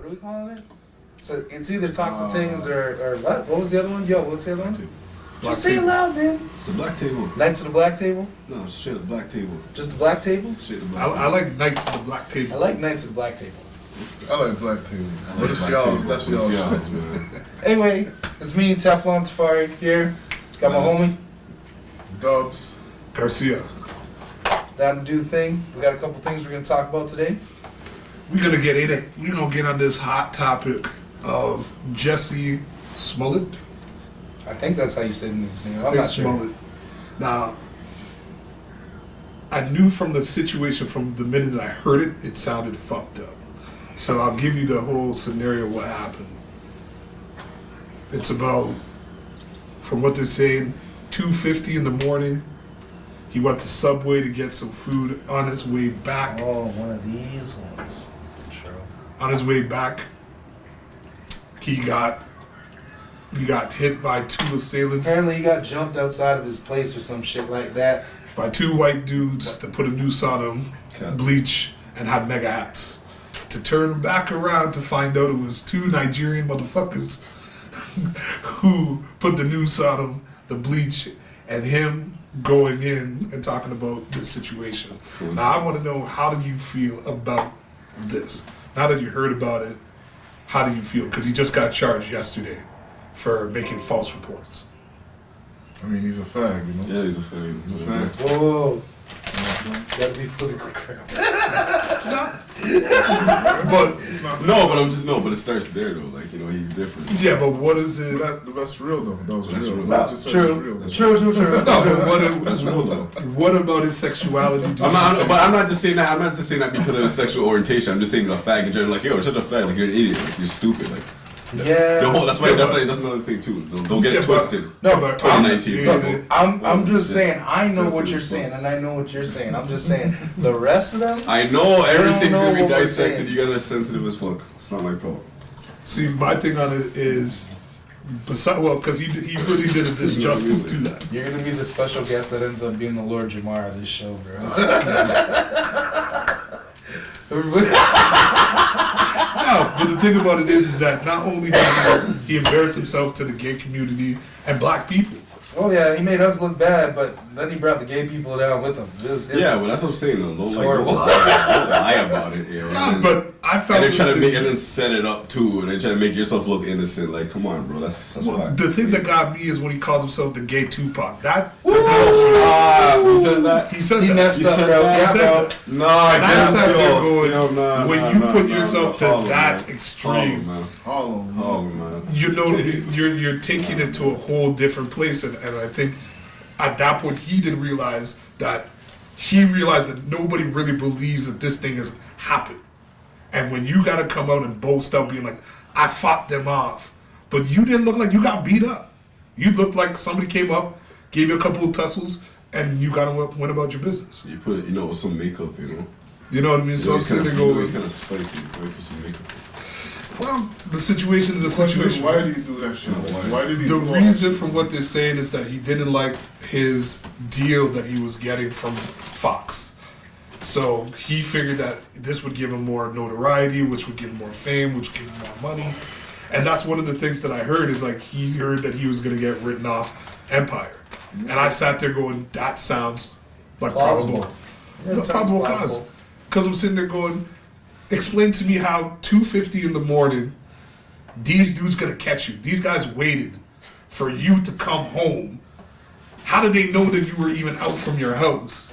What are we calling it? So it's either Talk the Tings or what? What was the other one? Yo, what's the other one? Just say it loud, man. The Black Table. Knights of the Black Table? No, straight up Black Table. Just the Black Table? Straight the Black Table. I like Knights of the Black Table. I like Knights of the Black Table. I like Black Table. What is y'all's? That's y'all's, man. Anyway, it's me, Teflon Tafari here. Got my homie. Dubs. Garcia. Down to do the thing. We got a couple things we're going to talk about today. We're gonna get in it. We're gonna get on this hot topic of Jussie Smollett. I think that's how you said his name. I I'm think not sure. Smollett. Now, I knew from the situation, from the minute that I heard it, it sounded fucked up. So I'll give you the whole scenario of what happened. It's about, from what they're saying, 2:50 in the morning. He went to Subway to get some food. On his way back. Oh, one of these ones. True. On his way back, he got hit by two assailants. Apparently he got jumped outside of his place or some shit like that. By two white dudes that put a noose on him, bleach, and had mega hats. To turn back around to find out it was two Nigerian motherfuckers who put the noose on him, the bleach, and him going in and talking about this situation. Now I want to know, how do you feel about this? Now that you heard about it, how do you feel? Because he just got charged yesterday for making false reports. I mean, he's a fag, you know? Yeah, he's a fag. He's a fag. Whoa. Gotta be politically correct. But but it starts there though. Like, you know, he's different. yeah, but what is it? But that's real, though. That was That's real. real. Not just said True. it's real. That's True. No, but That's real though. what about his sexuality? I'm not just saying that. I'm not just saying that because of his sexual orientation. I'm just saying he's a fag in general. Like, yo, you're such a fag. Like, you're an idiot. Like, you're stupid. Like, Yeah. that's another thing too. Don't get it twisted. No, but 2019. look, I'm just shit. saying, I know what Sensitive you're fuck. saying, and I know what you're saying. I'm just saying, the rest of them, I know everything's know gonna be what we're dissected. saying. You guys are sensitive as fuck. It's not my problem. See, my thing on it is, because he really did a disjustice to that. you're gonna be the special guest that ends up being the Lord Jamar of this show, bro. No, but the thing about it is that not only did he embarrass himself to the gay community and black people. Oh yeah, he made us look bad, but then he brought the gay people down with him. Yeah, but that's what I'm saying. Though. Don't horrible. lie about it. You know? Yeah, but I found And they're this trying to thing- make and then set it up too, and they're trying to make yourself look innocent. Like, come on, bro. That's well, why. the thing that got me is when he called himself the gay Tupac. That He said that. he said He that. messed He up, said bro. that. He Yeah, said bro. that. No, And I sat there yo, going, yo, nah, when nah, you nah, put nah, yourself nah, to that man. extreme, Hollow. Oh man. you know, you're taking it to a whole different place, and I think at that point he didn't realize that nobody really believes that this thing has happened. And when you gotta come out and boast out being like, I fought them off, but you didn't look like you got beat up. You looked like somebody came up, gave you a couple of tussles, and you went about your business. You put, with some makeup, you know. You know what I mean? So I'm sitting there It's going, kind of spicy. Wait for some makeup. well, the situation is a situation. Why did he do that shit? Why did he The do all reason from what they're saying is that he didn't like his deal that he was getting from Fox. So he figured that this would give him more notoriety, which would give him more fame, which would give him more money. And that's one of the things that I heard is like he heard that he was going to get written off Empire. And I sat there going, that sounds like Plausible. probable. Yeah, it Not sounds probable plausible. cause. Because I'm sitting there going, explain to me how 2:50 in the morning, these dudes gonna catch you. These guys waited for you to come home. How did they know that you were even out from your house?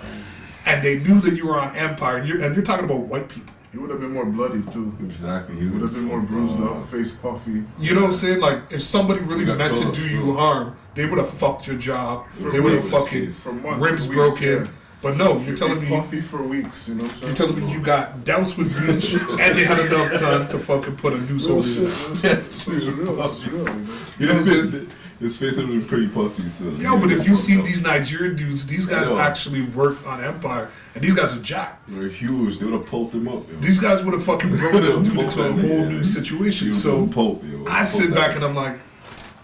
And they knew that you were on Empire, and you're talking about white people. He would have been more bloody, too. Exactly. He would have been more bruised up, face puffy. You know what I'm saying? Like, if somebody really You got meant to close, do so- you harm, they would have fucked your job. For They would have weeks. fucking For months, ribs weeks, broken. yeah. But no, you're He'd telling be me puffy for weeks, you know what I'm saying? You're telling me you got doused with bleach and they had enough time to fucking put a noose over your Shit, head. it's real, it's real, you know? You know what I'm saying? His face would have been pretty puffy, so. Yo, but if you see these Nigerian dudes, these guys Yo. actually work on Empire, and these guys are jacked. They're huge. They would have pulped him up. Yo. These guys would have fucking broken this dude into a Pulp whole that, new yeah. situation. He So would've pulped, yo. I sit Pulped back that. and I'm like,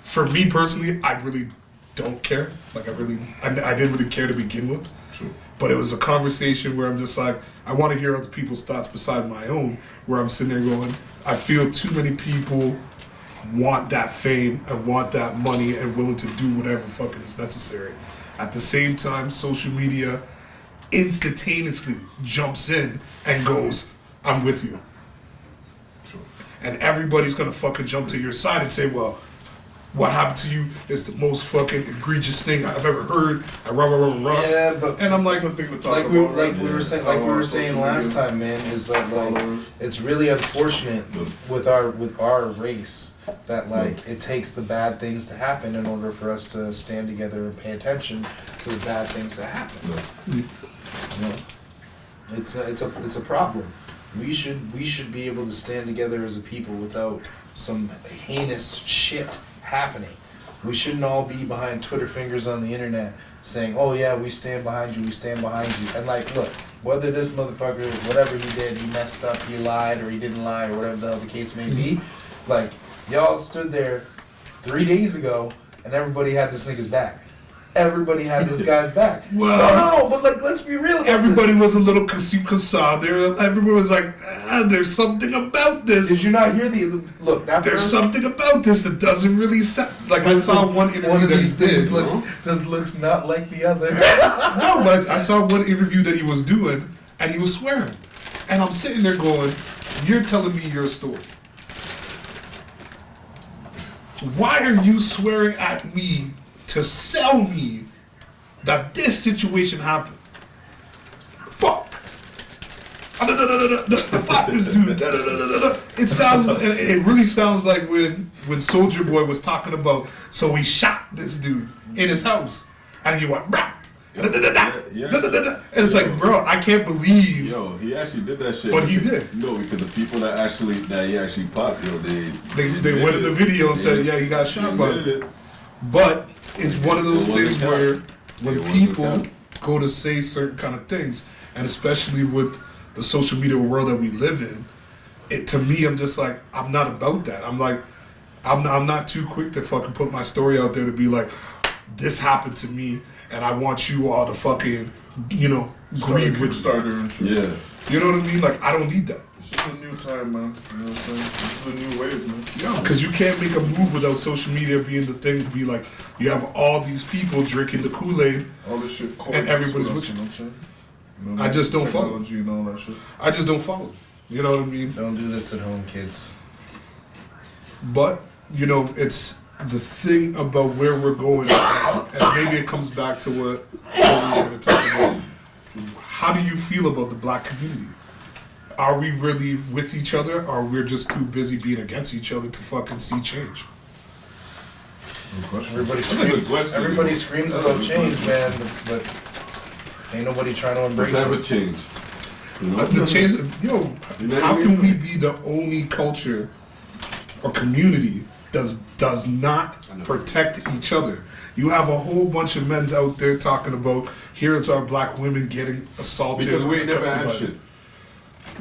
for me personally, I really don't care. Like I didn't really care to begin with. True. But it was a conversation where I'm just like, I want to hear other people's thoughts beside my own, where I'm sitting there going, I feel too many people want that fame and want that money and willing to do whatever fucking is necessary. At the same time, social media instantaneously jumps in and goes, I'm with you. True. And everybody's gonna fucking jump to your side and say, well, what happened to you is the most fucking egregious thing I've ever heard. And rah, rah, rah, rah. Yeah, but And I'm like, Something to talk like about. we were saying last time, man, is that like it's really unfortunate with our race that like it takes the bad things to happen in order for us to stand together and pay attention to the bad things that happen. You know? It's a problem. We should be able to stand together as a people without some heinous shit happening. We shouldn't all be behind Twitter fingers on the internet saying, oh yeah, we stand behind you, we stand behind you. And like, look, whether this motherfucker, whatever he did, he messed up, he lied, or he didn't lie, or whatever the hell the case may be, like, y'all stood there 3 days ago and everybody had this nigga's back. Everybody had this guy's back. Well, no, but like, let's be real about everybody this. was a little kasa. Everyone was like, there's something about this. Did you not hear the look? That There's first, something about this that doesn't really sound like I saw one interview one of that these he did. things looks not like the other. No, but I saw one interview that he was doing, and he was swearing, and I'm sitting there going, "You're telling me your story. Why are you swearing at me to sell me that this situation happened? Fuck. Fuck this dude. It sounds. It really sounds like when Soulja Boy was talking about. So he shot this dude in his house, and he went. Brah. And it's like, bro, I can't believe. Yo, he actually did that shit. But he did. No, because the people that he actually popped, yo, They went in the video and said, yeah, he got shot by it. But it's one of those things where when people go to say certain kind of things, and especially with the social media world that we live in, to me, I'm just like, I'm not about that. I'm like, I'm not too quick to fucking put my story out there to be like, this happened to me, and I want you all to fucking, grieve with Kickstarter and shit. Yeah. You know what I mean? Like, I don't need that. It's just a new time, man. You know what I'm saying? This is a new wave, man. Yeah, because you can't make a move without social media being the thing to be like, you have all these people drinking the Kool-Aid. All this shit. And everybody's with you. You know what I'm saying? You know, I just don't follow. Technology and all that shit. I just don't follow. You know what I mean? Don't do this at home, kids. But, it's the thing about where we're going, and maybe it comes back to what we were going to talk about. How do you feel about the black community? Are we really with each other, or we're just too busy being against each other to fucking see change? Everybody screams about change, man, but ain't nobody trying to embrace What type it. of change? The change, how can we be the only culture or community does not protect each other? You have a whole bunch of men out there talking about here's our black women getting assaulted. Because we ain't never had shit.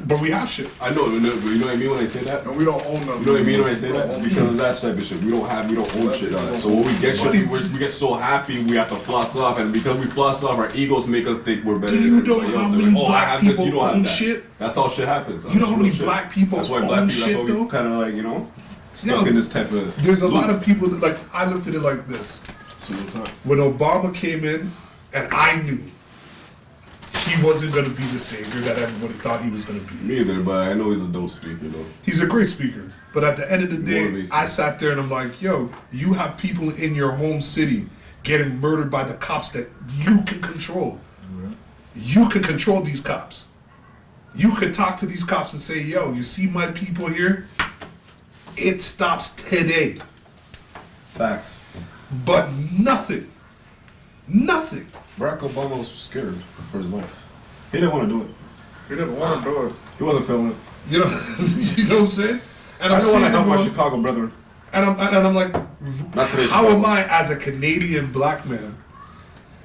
But we have shit. I know, but you know what I mean when I say that? And we don't own them. You know what I mean when I say that? It's because of that type of shit. We don't own shit on it. So when we get shit, we get so happy we have to floss off, and because we floss off, our egos make us think we're better. Do you know how many black people you don't own have that. shit? That's how shit happens. You know how many black people That's why own black people. shit, That's why though? we kind of like stuck in this type of. There's a lot of people that like. I looked at it like this. When Obama came in, and I knew he wasn't going to be the savior that everybody thought he was going to be. Me either, but I know he's a dope speaker, though. He's a great speaker. But at the end of the day, Motivation. I sat there and I'm like, yo, you have people in your home city getting murdered by the cops that you can control. Mm-hmm. You can control these cops. You could talk to these cops and say, yo, you see my people here? It stops today. Facts. But nothing. Barack Obama was scared for his life. He didn't want to do it. He didn't want to do it. He wasn't feeling it. You know what I'm saying? And I I'm don't want to sitting help my there Chicago brethren. and I'm like, Not today, how Chicago. am I as a Canadian black man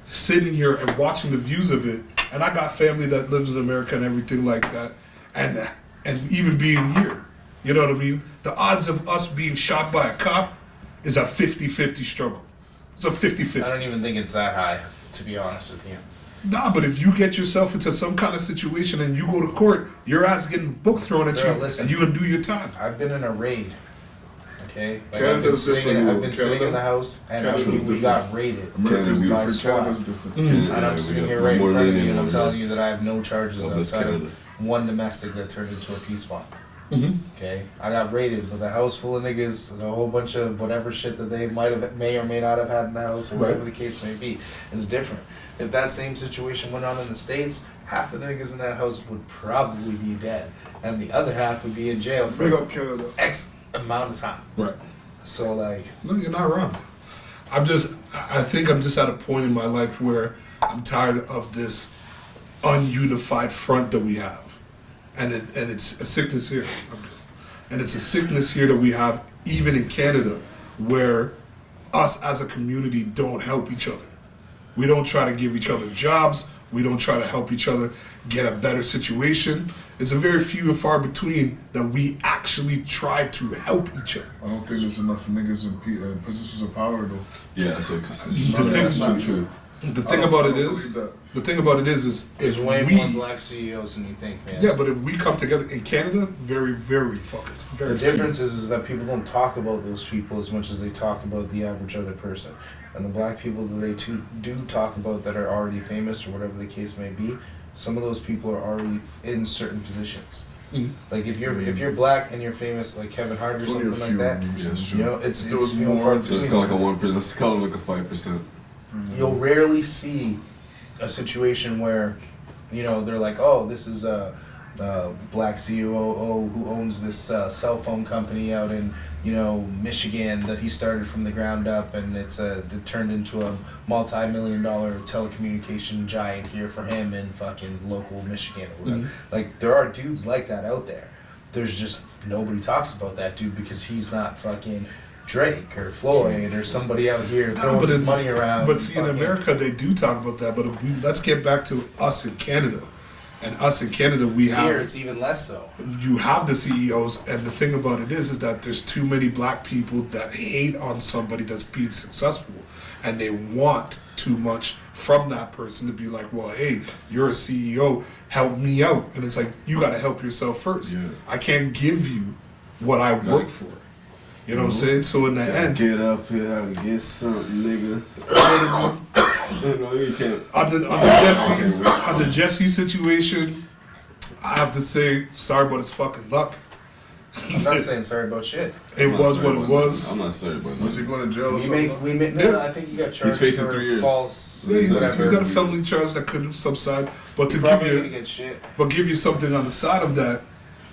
sitting here and watching the views of it? And I got family that lives in America and everything like that, and even being here, you know what I mean? The odds of us being shot by a cop is a 50-50 struggle. It's a 50-50. I don't even think it's that high, to be honest with you. Nah, but if you get yourself into some kind of situation and you go to court, your ass getting book thrown at Girl, you, listen. and you gonna do your time. I've been in a raid. Okay, like Canada's different, I've been sitting in the house and Canada's we got raided. America's Canada, by different. SWAT. Canada's different. And I'm sitting here right in front of you and I'm telling you that I have no charges outside of one domestic that turned into a peace bomb. Okay, I got raided with a house full of niggas and a whole bunch of whatever shit that they may or may not have had in the house, or whatever the case may be. It's different. If that same situation went on in the States, half the niggas in that house would probably be dead, and the other half would be in jail Big for up Canada. X amount of time. Right. So like, No, you're not wrong. I think I'm just at a point in my life where I'm tired of this ununified front that we have. And it's a sickness here. And it's a sickness here that we have even in Canada, where us as a community don't help each other. We don't try to give each other jobs. We don't try to help each other get a better situation. It's a very few and far between that we actually try to help each other. I don't think there's enough niggas in positions of power though. Yeah, so That's not true. The thing about it is, there's if way we, more black CEOs than you think, man. yeah, but if we come together in Canada, very, very fucking, very The difference is that people don't talk about those people as much as they talk about the average other person. And the black people that they do talk about that are already famous or whatever the case may be, some of those people are already in certain positions. Like if you're black and you're famous, like Kevin Hart or It's only a something like few, that, yeah, it's you know, it's few and more. far So let's between. call it like a 1%. Let's call it like a 5%. You'll rarely see a situation where, you know, they're like, oh, this is a black CEO who owns this cell phone company out in, you know, Michigan that he started from the ground up, and it turned into a multi-million-dollar telecommunication giant here for him in fucking local Michigan or whatever. Like, there are dudes like that out there. There's just nobody talks about that dude because he's not fucking Drake or Floyd or somebody out here throwing his money around. But see, in America, they do talk about that. But let's get back to us in Canada. And us in Canada, we have... Here, it's even less so. You have the CEOs, and the thing about it is that there's too many black people that hate on somebody that's being successful. And they want too much from that person to be like, well, hey, you're a CEO, help me out. And it's like, you got to help yourself first. Yeah. I can't give you what I worked for. You know what I'm saying? So in the end, get up here and get something, nigga. No, you can't. On the Jussie situation, I have to say sorry about his fucking luck. I'm not saying sorry about shit. It was what it was. I'm not sorry about Was he that. going to jail or something? No, I think he got charged. He's facing for 3 years. False. Yeah, he's whatever. got a felony charge that could subside. But to Probably give gonna you, get shit. but give you something on the side of that,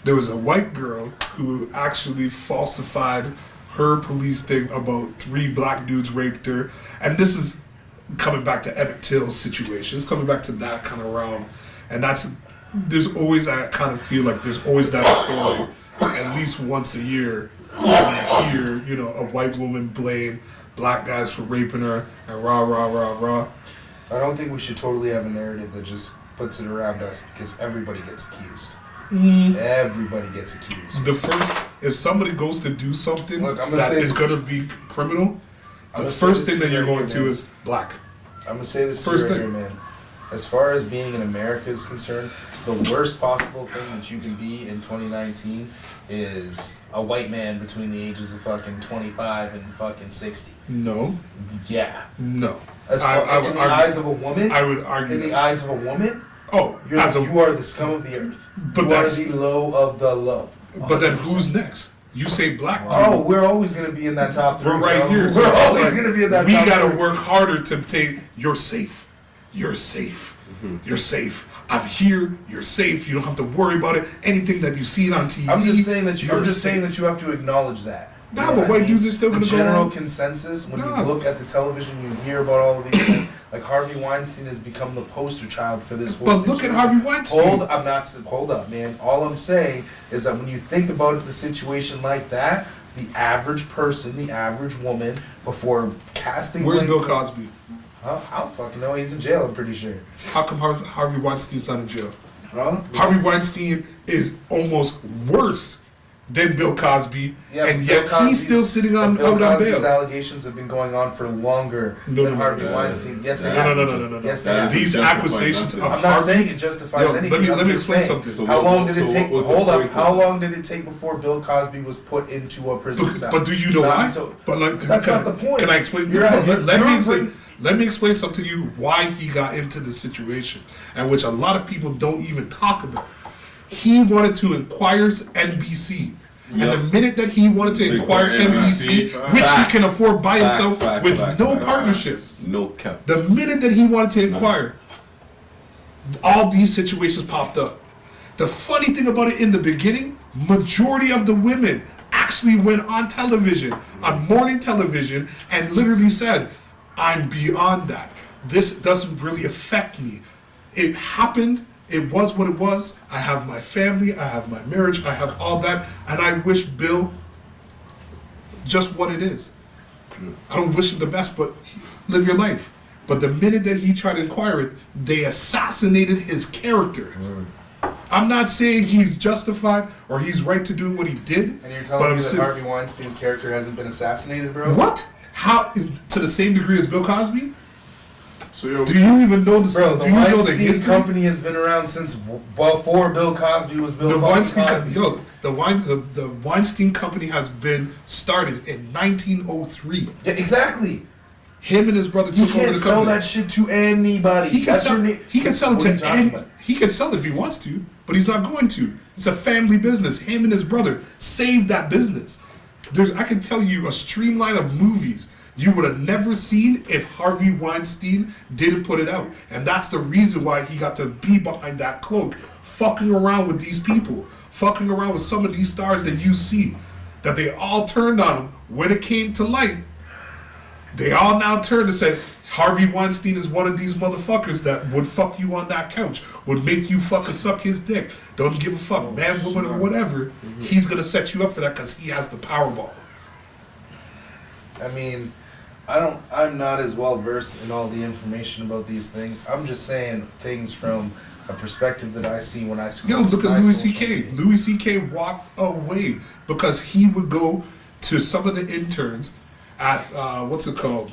there was a white girl who actually falsified her police thing about 3 black dudes raped her, and this is coming back to Emmett Till's situation. It's coming back to that kind of realm, and there's always, I kind of feel like there's always that story. At least once a year, you hear, you know, a white woman blame black guys for raping her, and rah rah rah rah. I don't think we should totally have a narrative that just puts it around us because everybody gets accused. Everybody gets accused. If somebody goes to do something Look, I'm gonna that say is this- going to be criminal, I'm the gonna say first this thing that you're right going here, to man. is black. I'm gonna say this First to you thing. right here, man. As far as being in America is concerned, the worst possible thing that you can be in 2019 is a white man between the ages of fucking 25 and fucking 60. No, Yeah. no. As far, I would in the argue- eyes of a woman, I would argue in the that. eyes of a woman, Oh, you are the scum of the earth. But you that's- are the low of the low. But then 100%. who's next? You say black dude. Oh, we're always gonna be in that top 3. We're right bro. here. So We're it's just always like, gonna be in that we top gotta 3. work harder to take. You're safe. You're safe. You're safe. I'm here. You're safe. You don't have to worry about it. Anything that you see on TV. I'm just saying that you. I'm you're just saying safe. that you have to acknowledge that. You Nah, know but what I white mean? dudes are still gonna the go general on. consensus when Nah. you look at the television, you hear about all of these things. Like Harvey Weinstein has become the poster child for this whole. But look at situation. Harvey Weinstein. Hold up, man. All I'm saying is that when you think about the situation like that, the average person, the average woman, before casting. Where's Bill blame- Cosby? I don't fucking know. He's in jail. I'm pretty sure. How come Harvey Weinstein's not in jail? Huh? Harvey Weinstein is almost worse than Bill Cosby, Yeah, and Bill yet Cosby's- he's still sitting on Bill out on Cosby's bail. allegations have been going on for longer No, than no, Harvey no, Weinstein. Yes, they no, have. No. Yes, they That have. doesn't These justify accusations nothing. of I'm not Harvey. saying it justifies Yo, anything. let me I'm just explain saying. something. So How what- long did it so take? what was the Hold up. point How of- long did it take before Bill Cosby was put into a prison cell? But do you know Not why? until- But like, That's not the point. Can I explain? You're let, right. let me You're explain. right. Let me explain something to you why he got into the situation, and which a lot of people don't even talk about. He wanted to inquire NBC. And Yep. the minute that he wanted to inquire NBC, which Facts. he can afford by himself Facts, with facts, no facts. partnership, No cap. the minute that he wanted to inquire, all these situations popped up. The funny thing about it, in the beginning, majority of the women actually went on television, on morning television, and literally said, I'm beyond that. This doesn't really affect me. It happened. It was what it was. I have my family. I have my marriage. I have all that. And I wish Bill just what it is. I don't wish him the best, but live your life. But the minute that he tried to inquire it, they assassinated his character. I'm not saying he's justified or he's right to do what he did. And you're but telling I'm me that saying, Harvey Weinstein's character hasn't been assassinated, bro? what? How? To the same degree as Bill Cosby? So yo, Do you even know the? Bro, do the you know the Weinstein history? Company has been around since before Bill Cosby was Bill The fucking Weinstein, Cosby. the Weinstein Company has been started in 1903. Yeah, exactly. Him and his brother You took over can't the sell company. that shit to anybody. He can That's sell. your name. He can sell it What are you to talking any. about? He can sell it if he wants to, but he's not going to. It's a family business. Him and his brother saved that business. I can tell you a streamline of movies you would have never seen if Harvey Weinstein didn't put it out, and that's the reason why he got to be behind that cloak, fucking around with these people, fucking around with some of these stars that you see, that they all turned on him when it came to light. They all now turned and said, Harvey Weinstein is one of these motherfuckers that would fuck you on that couch, would make you fucking suck his dick. Don't give a fuck, man, woman, or whatever. He's gonna set you up for that because he has the Powerball. I mean, I'm not as well versed in all the information about these things. I'm just saying things from a perspective that I see when I scroll. Yo, look through at my Louis social C.K. media. Louis C.K. walked away because he would go to some of the interns at what's it called,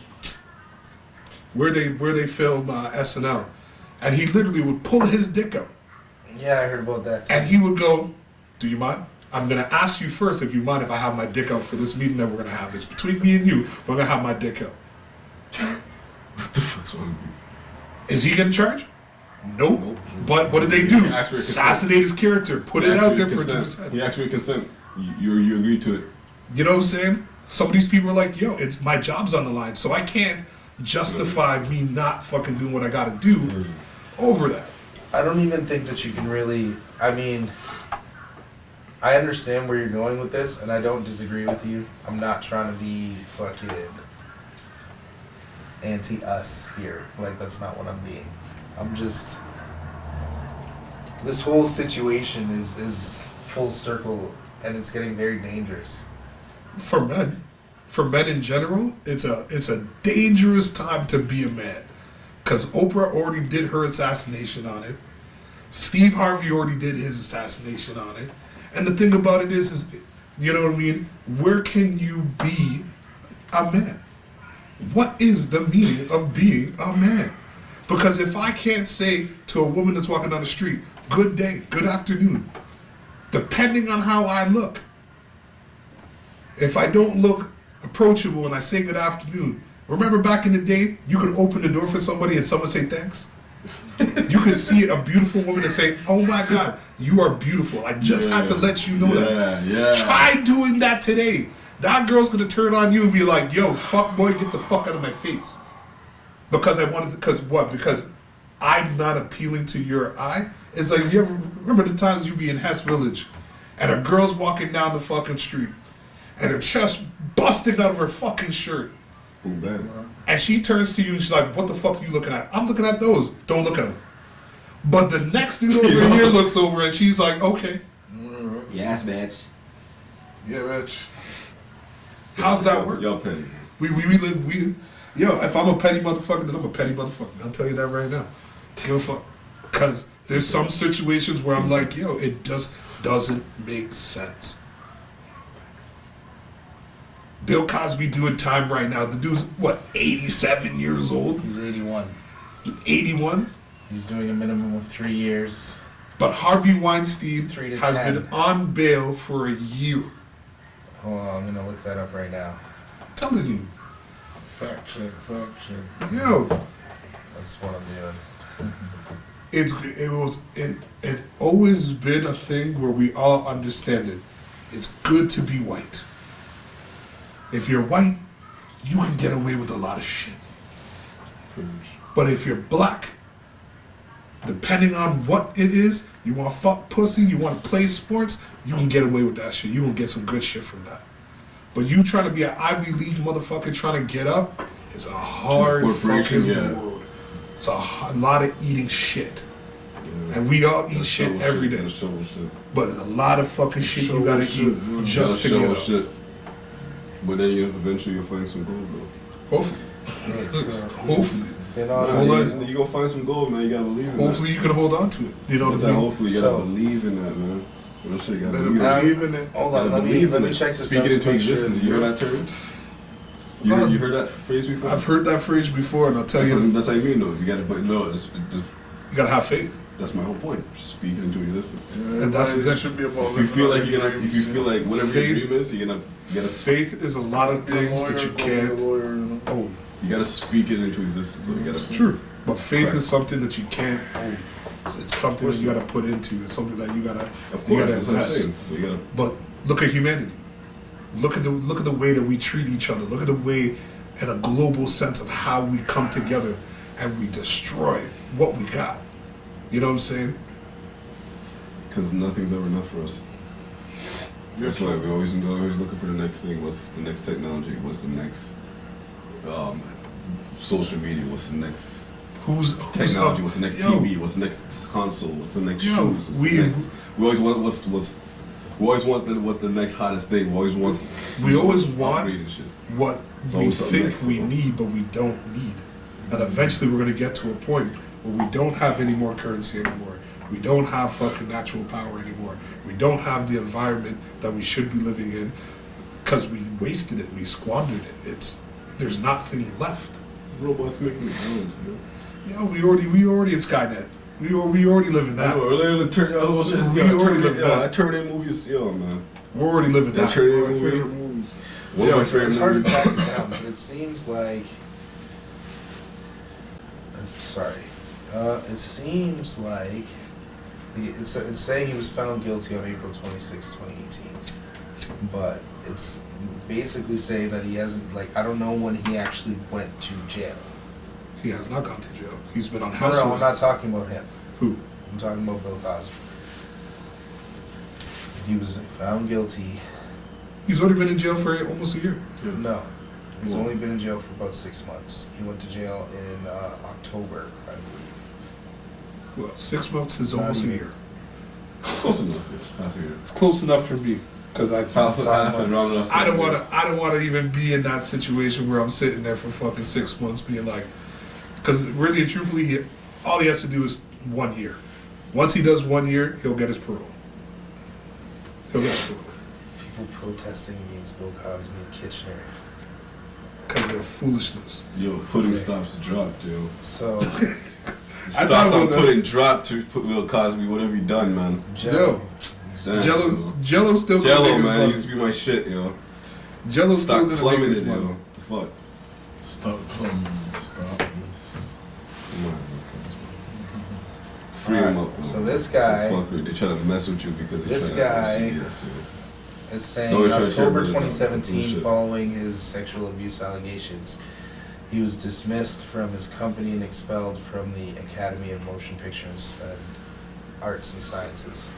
where they film SNL, and he literally would pull his dick out, Yeah, I heard about that too. and he would go, "Do you mind? I'm gonna ask you first if you mind if I have my dick out for this meeting that we're gonna have. It's between me and you. We're gonna have my dick out. What the fuck's wrong with you? Is he gonna charge? Nope. But what did they do? He asked for consent. Assassinate his character. Put it out there for consent. He asked for consent. You agreed to it. You know what I'm saying? Some of these people are like, yo, my job's on the line, so I can't justify me not fucking doing what I gotta do over that. I don't even think that you can really. I mean, I understand where you're going with this, and I don't disagree with you. I'm not trying to be fucking anti-us here. Like, that's not what I'm being. I'm just. This whole situation is full circle, and it's getting very dangerous. For men in general, it's a dangerous time to be a man, because Oprah already did her assassination on it. Steve Harvey already did his assassination on it. And the thing about it is, you know what I mean? Where can you be a man? What is the meaning of being a man? Because if I can't say to a woman that's walking down the street, good day, good afternoon, depending on how I look, if I don't look approachable and I say good afternoon, remember back in the day, you could open the door for somebody and someone say thanks? You could see a beautiful woman and say, oh my God, you are beautiful. I just had to let you know that. Yeah. Try doing that today. That girl's gonna turn on you and be like, yo, fuck boy, get the fuck out of my face. Because Because I'm not appealing to your eye? It's like, you ever remember the times you be in Hess Village and a girl's walking down the fucking street and her chest busting out of her fucking shirt. Ooh, man. And she turns to you and she's like, what the fuck are you looking at? I'm looking at those. Don't look at them. But the next dude over here looks over and she's like, okay. Yes, bitch. Yeah, bitch. How's that work? Y'all petty. Yo, if I'm a petty motherfucker, then I'm a petty motherfucker. I'll tell you that right now. Give a fuck. Because there's some situations where I'm like, yo, it just doesn't make sense. Bill Cosby doing time right now. The dude's, what, 87 years old? He's 81. 81? He's doing a minimum of 3 years. But Harvey Weinstein 3 to has 10. been on bail for a year. Hold on, I'm gonna look that up right now. I'm telling you. Fact check. Yo, That's what I'm doing. it always been a thing where we all understand it. It's good to be white. If you're white, you can get away with a lot of shit. But if you're black, depending on what it is, you want to fuck pussy, you want to play sports, you can get away with that shit. You can get some good shit from that. But you trying to be an Ivy League motherfucker trying to get up, it's a hard fucking world. It's a lot of eating shit. Yeah. And we all eat That's shit so every shit, day. that's so shit. But a lot of fucking shit you gotta eat just to That's get so up. shit. But then eventually you'll find some gold, though. Hopefully. Hopefully. You know, Hold on. You gonna find some gold, man. You gotta believe in Hopefully you can hold on to it. You know that. what I mean? Hopefully you gotta believe in that, man. Real shit, you gotta Let believe him in it. believe in it. hold Gotta on, let believe me in it. check this Speak out it to into make sure. existence. You heard that term? You heard that phrase before? I've heard that phrase before, and I'll tell you, That's how you mean, though. You gotta, but no, you gotta have faith. that's my whole point. Just speak it into existence. And that's Everybody the should be about If you feel like living you're out gonna, their if you dreams, feel like whatever Faith- your dream is, you gotta, Faith is a lot of Be a things that lawyer, you go be a can't. lawyer, you know. Oh, you gotta speak it into existence. So you gotta. true. But faith Right. is something that you can't own. It's something that you gotta put into. It's something that you gotta. Of You course, gotta that's what I'm invest. saying. You gotta. But look at humanity. Look at the way that we treat each other. Look at the way, in a global sense of how we come together and we destroy what we got. You know what I'm saying? Because nothing's ever enough for us. That's why we're always looking for the next thing. What's the next technology? What's the next social media? What's the next Who's technology? up? What's the next Yo, TV? What's the next console? What's the next Yo, shoes? What's the next? We always want what's the next hottest thing. We always want. We always want upgraded shit. what It's we always something think next, we you know? need, but we don't need. And eventually we're going to get to a point where we don't have any more currency anymore. We don't have fucking natural power anymore. We don't have the environment that we should be living in because we wasted it. We squandered it. There's nothing left. Robots making the drones, man. Yeah, we already in Skynet. We already live in that. Yo, earlier the We already live in that. I turned in movies, yo, man. We're already living That that. turned in My favorite movie. movies. One of my favorite It's hard to movies. track it down, but it seems like. Sorry. It seems like. It's saying he was found guilty on April 26, 2018. But it's basically saying that he hasn't, like, I don't know when he actually went to jail. He has not gone to jail. He's been on No, house no, I'm arrest. not talking about him. Who? I'm talking about Bill Cosby. He was found guilty. He's already been in jail for almost a year. No. He's Well- only been in jail for about 6 months. He went to jail in October, I believe. Well, 6 months is Not almost a even. year. Close enough, yeah. Half a year. It's close enough for me because Half and round enough. I don't want to even be in that situation where I'm sitting there for fucking 6 months being like, because really and truthfully, all he has to do is 1 year. Once he does 1 year, he'll get his parole. He'll get his parole People protesting against Bill Cosby in Kitchener. because of foolishness. Yo, pudding Okay. stops dropped, yo. So, Stops on about that. pudding dropped to put Bill Cosby. What have you done, man? Jello. Damn, Jello still gonna Jello, make his man, money. used to be my shit, yo. Jello's still Stock gonna make his plummeted, money. yo. The fuck. Stop plumbing. Stop this. Come on, free him up. So man. this It's a guy- fucker. They try to mess with you because they This try to guy- CBS, yo. It's saying No, in it's right here, October brother. 2017, Bullshit. following his sexual abuse allegations, he was dismissed from his company and expelled from the Academy of Motion Pictures and Arts and Sciences.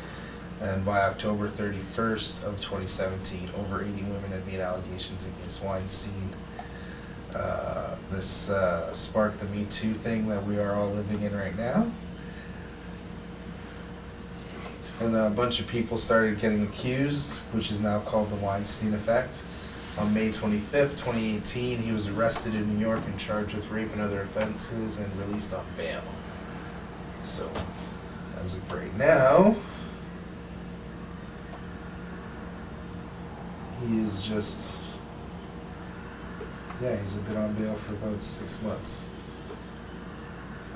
And by October 31st of 2017, over 80 women had made allegations against Weinstein. This sparked the Me Too thing that we are all living in right now. And a bunch of people started getting accused, which is now called the Weinstein effect. On May 25th, 2018, he was arrested in New York and charged with rape and other offenses and released on bail. So, as of right now, he is just Yeah, he's been on bail for about 6 months.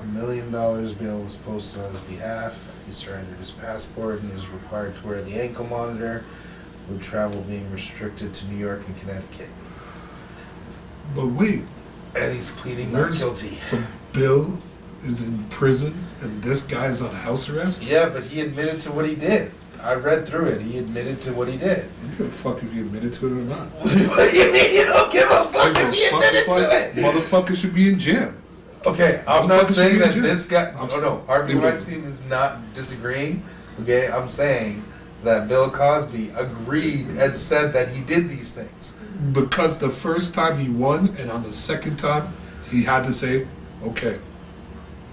$1 million bail was posted on his behalf. He surrendered his passport and is required to wear the ankle monitor, with travel being restricted to New York and Connecticut. But wait, And he's pleading not guilty. the Bill is in prison and this guy's on house arrest? Yeah, but he admitted to what he did. I read through it. He admitted to what he did. You give a fuck if he admitted to it or not. What do you mean you don't give a fuck if he admitted to it? Motherfucker should be in jail. Okay, I'm not Motherfucker saying should be that in jail. this guy. I'm Oh no, Harvey Leave it. Weinstein is not disagreeing. Okay, I'm saying that Bill Cosby agreed and said that he did these things. Because the first time he won, and on the second time, he had to say, okay,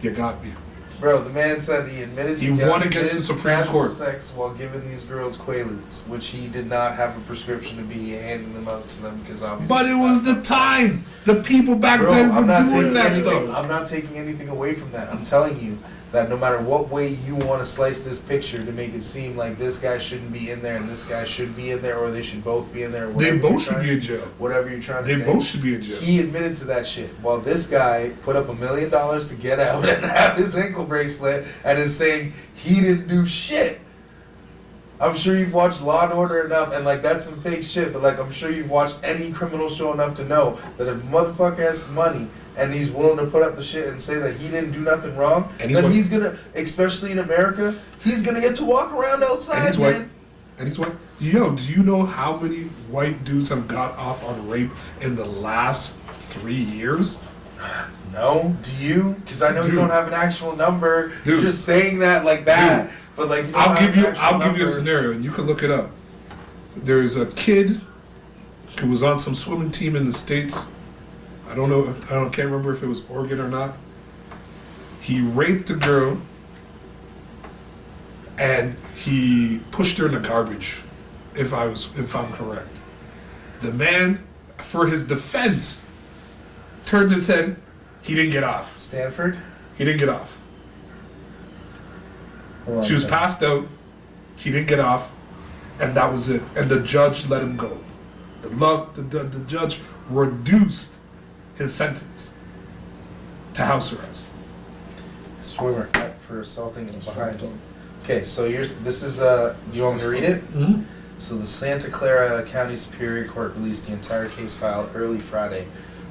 you got me. Bro, the man said he admitted He to won against admitted the to Supreme casual Court. sex while giving these girls Quaaludes, which he did not have a prescription to be handing them out to them because obviously. But it was the time. The people back Bro, then I'm were not doing taking that anything. stuff. I'm not taking anything away from that. I'm telling you that no matter what way you want to slice this picture to make it seem like this guy shouldn't be in there and this guy should be in there, or they should both be in there. They both should be in jail. Whatever you're trying to They say. both should be in jail. He admitted to that shit. While this guy put up $1 million to get out and have his ankle bracelet and is saying he didn't do shit. I'm sure you've watched Law and Order enough, and like that's some fake shit, but like I'm sure you've watched any criminal show enough to know that if a motherfucker has some money and he's willing to put up the shit and say that he didn't do nothing wrong, And he's then white. he's gonna, especially in America, he's gonna get to walk around outside, And he's man. white. And he's white. Yo, do you know how many white dudes have got off on rape in the last 3 years? No, do you? Because I know you Dude. don't have an actual number. You're Dude. just saying that like that. Dude. But like, you don't I'll have give an you. actual I'll give you a number. scenario, and you can look it up. There's a kid who was on some swimming team in the States. I don't know. Can't remember if it was Oregon or not. He raped a girl, and he pushed her in the garbage. If I'm correct, the man, for his defense, turned and said he didn't get off. Stanford? He didn't get off. Hold on She a was second. passed out. He didn't get off, and that was it. And the judge let him go. The judge reduced his sentence to house arrest. Swimmer for assaulting and behind him. Okay, so this is you want me to read it? Mm-hmm. So the Santa Clara County Superior Court released the entire case file early Friday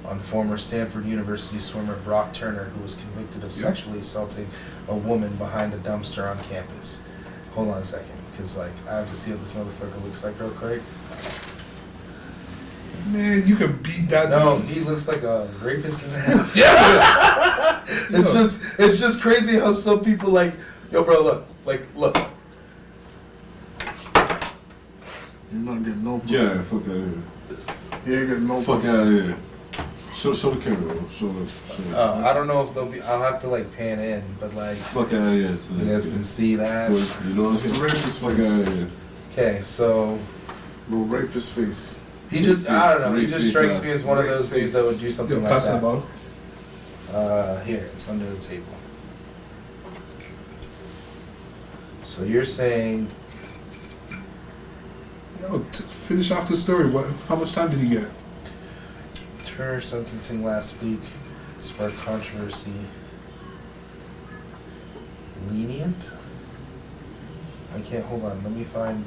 on former Stanford University swimmer Brock Turner, who was convicted of sexually assaulting a woman behind a dumpster on campus. Hold on a second, because like I have to see what this motherfucker looks like real quick. Man, you can beat that. No, dude. he looks like a rapist and a half. Yeah. It's just crazy how some people like, yo, bro, look. You're not getting no pussy. Yeah, fuck out of here. He ain't getting no Fuck pussy. out of here. Show the camera, bro. Show the. I don't know if they'll be. I'll have to like pan in, but like Fuck out of here. So you guys can see that. You know what I'm saying? Rapist Fuck face. out of here. Okay, so Little rapist face. he just. I don't know. He just Rapist strikes me as one of those dudes that would do something Yo, like pass the that. bottle. Here, it's under the table. So you're saying Yo, finish off the story. How much time did he get? Turner sentencing last week sparked controversy. Lenient? I can't, hold on, let me find.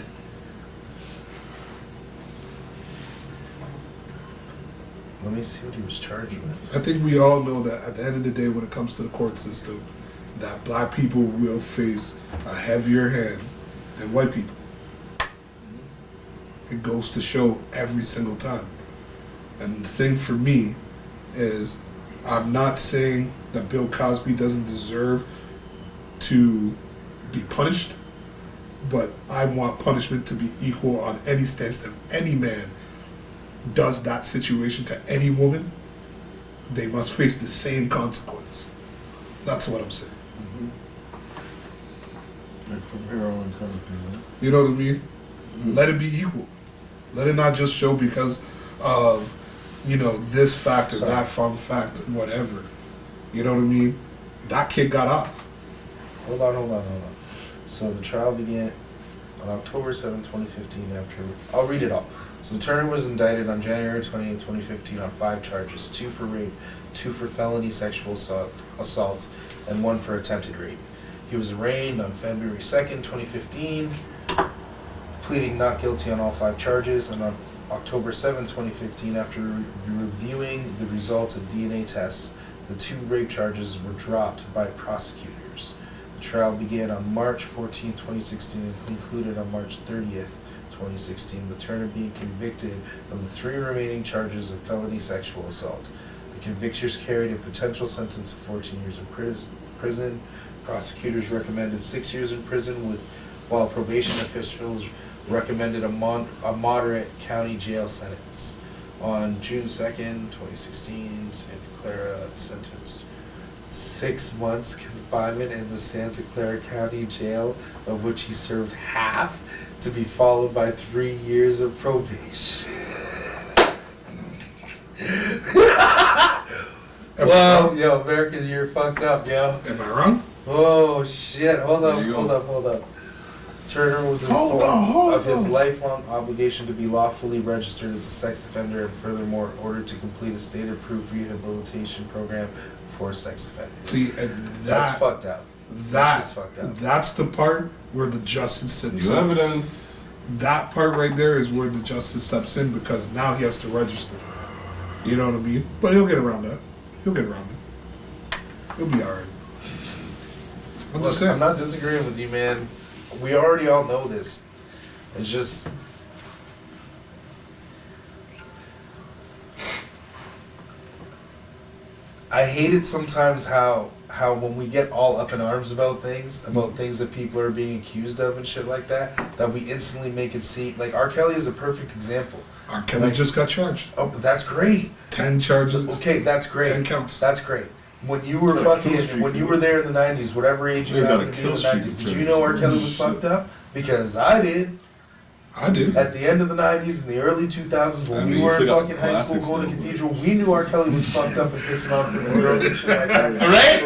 Let me see what he was charged with. I think we all know that at the end of the day, when it comes to the court system, that black people will face a heavier hand than white people. It goes to show every single time. And the thing for me is, I'm not saying that Bill Cosby doesn't deserve to be punished, but I want punishment to be equal on any stance. If any man does that situation to any woman, they must face the same consequence. That's what I'm saying. Like from here on kind of thing, right? You know what I mean? Let it be equal. Let it not just show because of, this fact or that fun fact, whatever. You know what I mean? That kid got off. Hold on. So the trial began. On October 7, 2015, I'll read it all. So Turner was indicted on January 20th, 2015 on 5 charges, 2 for rape, 2 for felony sexual assault, and 1 for attempted rape. He was arraigned on February 2nd, 2015, pleading not guilty on all 5 charges, and on October 7, 2015, after reviewing the results of DNA tests, the 2 rape charges were dropped by prosecutors. The trial began on March 14, 2016 and concluded on March 30th, 2016, with Turner being convicted of the 3 remaining charges of felony sexual assault. The convictions carried a potential sentence of 14 years in prison. Prosecutors recommended 6 years in prison, while probation officials recommended a moderate county jail sentence. On June 2nd, 2016, Santa Clara sentenced 6 months confinement in the Santa Clara County Jail, of which he served half, to be followed by 3 years of probation. Whoa, yo, America, you're fucked up, yo. Am I wrong? Oh shit! Hold up. Turner was informed of his lifelong obligation to be lawfully registered as a sex offender and furthermore ordered to complete a state-approved rehabilitation program for sex offenders. See, That's fucked up. That's fucked up. That's the part where the justice steps New in. evidence. That part right there is where the justice steps in because now he has to register. You know what I mean? But he'll get around that. He'll be alright. I'm just saying. I'm not disagreeing with you, man. We already all know this. It's just... I hate it sometimes how when we get all up in arms about things that people are being accused of and shit like that we instantly make it seem like R. Kelly is a perfect example. R. Kelly just got charged. Oh, that's great. 10 charges. Okay, that's great. 10 counts. That's great. When you were when you were there in the 90s, whatever age you happened to be in the 90s, did you know R. Kelly was fucked up? Because I did. I did. At the end of the 90s and the early 2000s, when we were in fucking high school going to Cathedral, we knew R. Kelly was fucked up and pissing on for girls and shit like that. Right?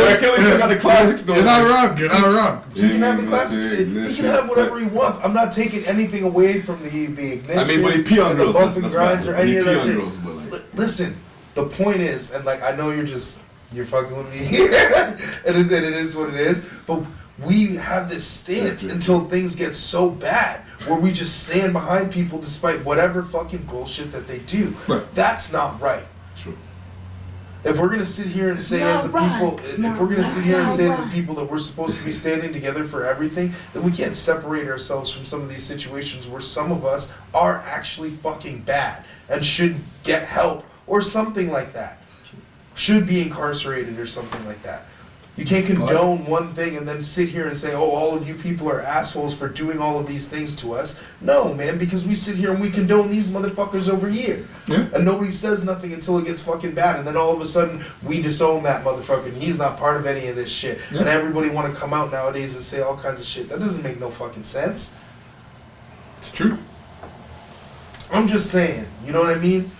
R. Kelly still got the classics though. You're not wrong. He can have the classics. He can have whatever he wants. I'm not taking anything away from the ignition. I mean, but he pee on the girls. bump and grinds or any of that shit. Girls, but like. Listen, the point is, and like I know you're fucking with me here. It is what it is. But we have this stance until things get so bad where we just stand behind people despite whatever fucking bullshit that they do. Right. That's not right. True. If we're gonna sit here and say as a people, if we're gonna sit here and say as a people that we're supposed to be standing together for everything, then we can't separate ourselves from some of these situations where some of us are actually fucking bad and should get help or something like that. Should be incarcerated or something like that. You can't condone one thing and then sit here and say, oh, all of you people are assholes for doing all of these things to us. No, man, because we sit here and we condone these motherfuckers over here. Yeah. And nobody says nothing until it gets fucking bad. And then all of a sudden, we disown that motherfucker and he's not part of any of this shit. Yeah. And everybody want to come out nowadays and say all kinds of shit. That doesn't make no fucking sense. It's true. I'm just saying, you know what I mean?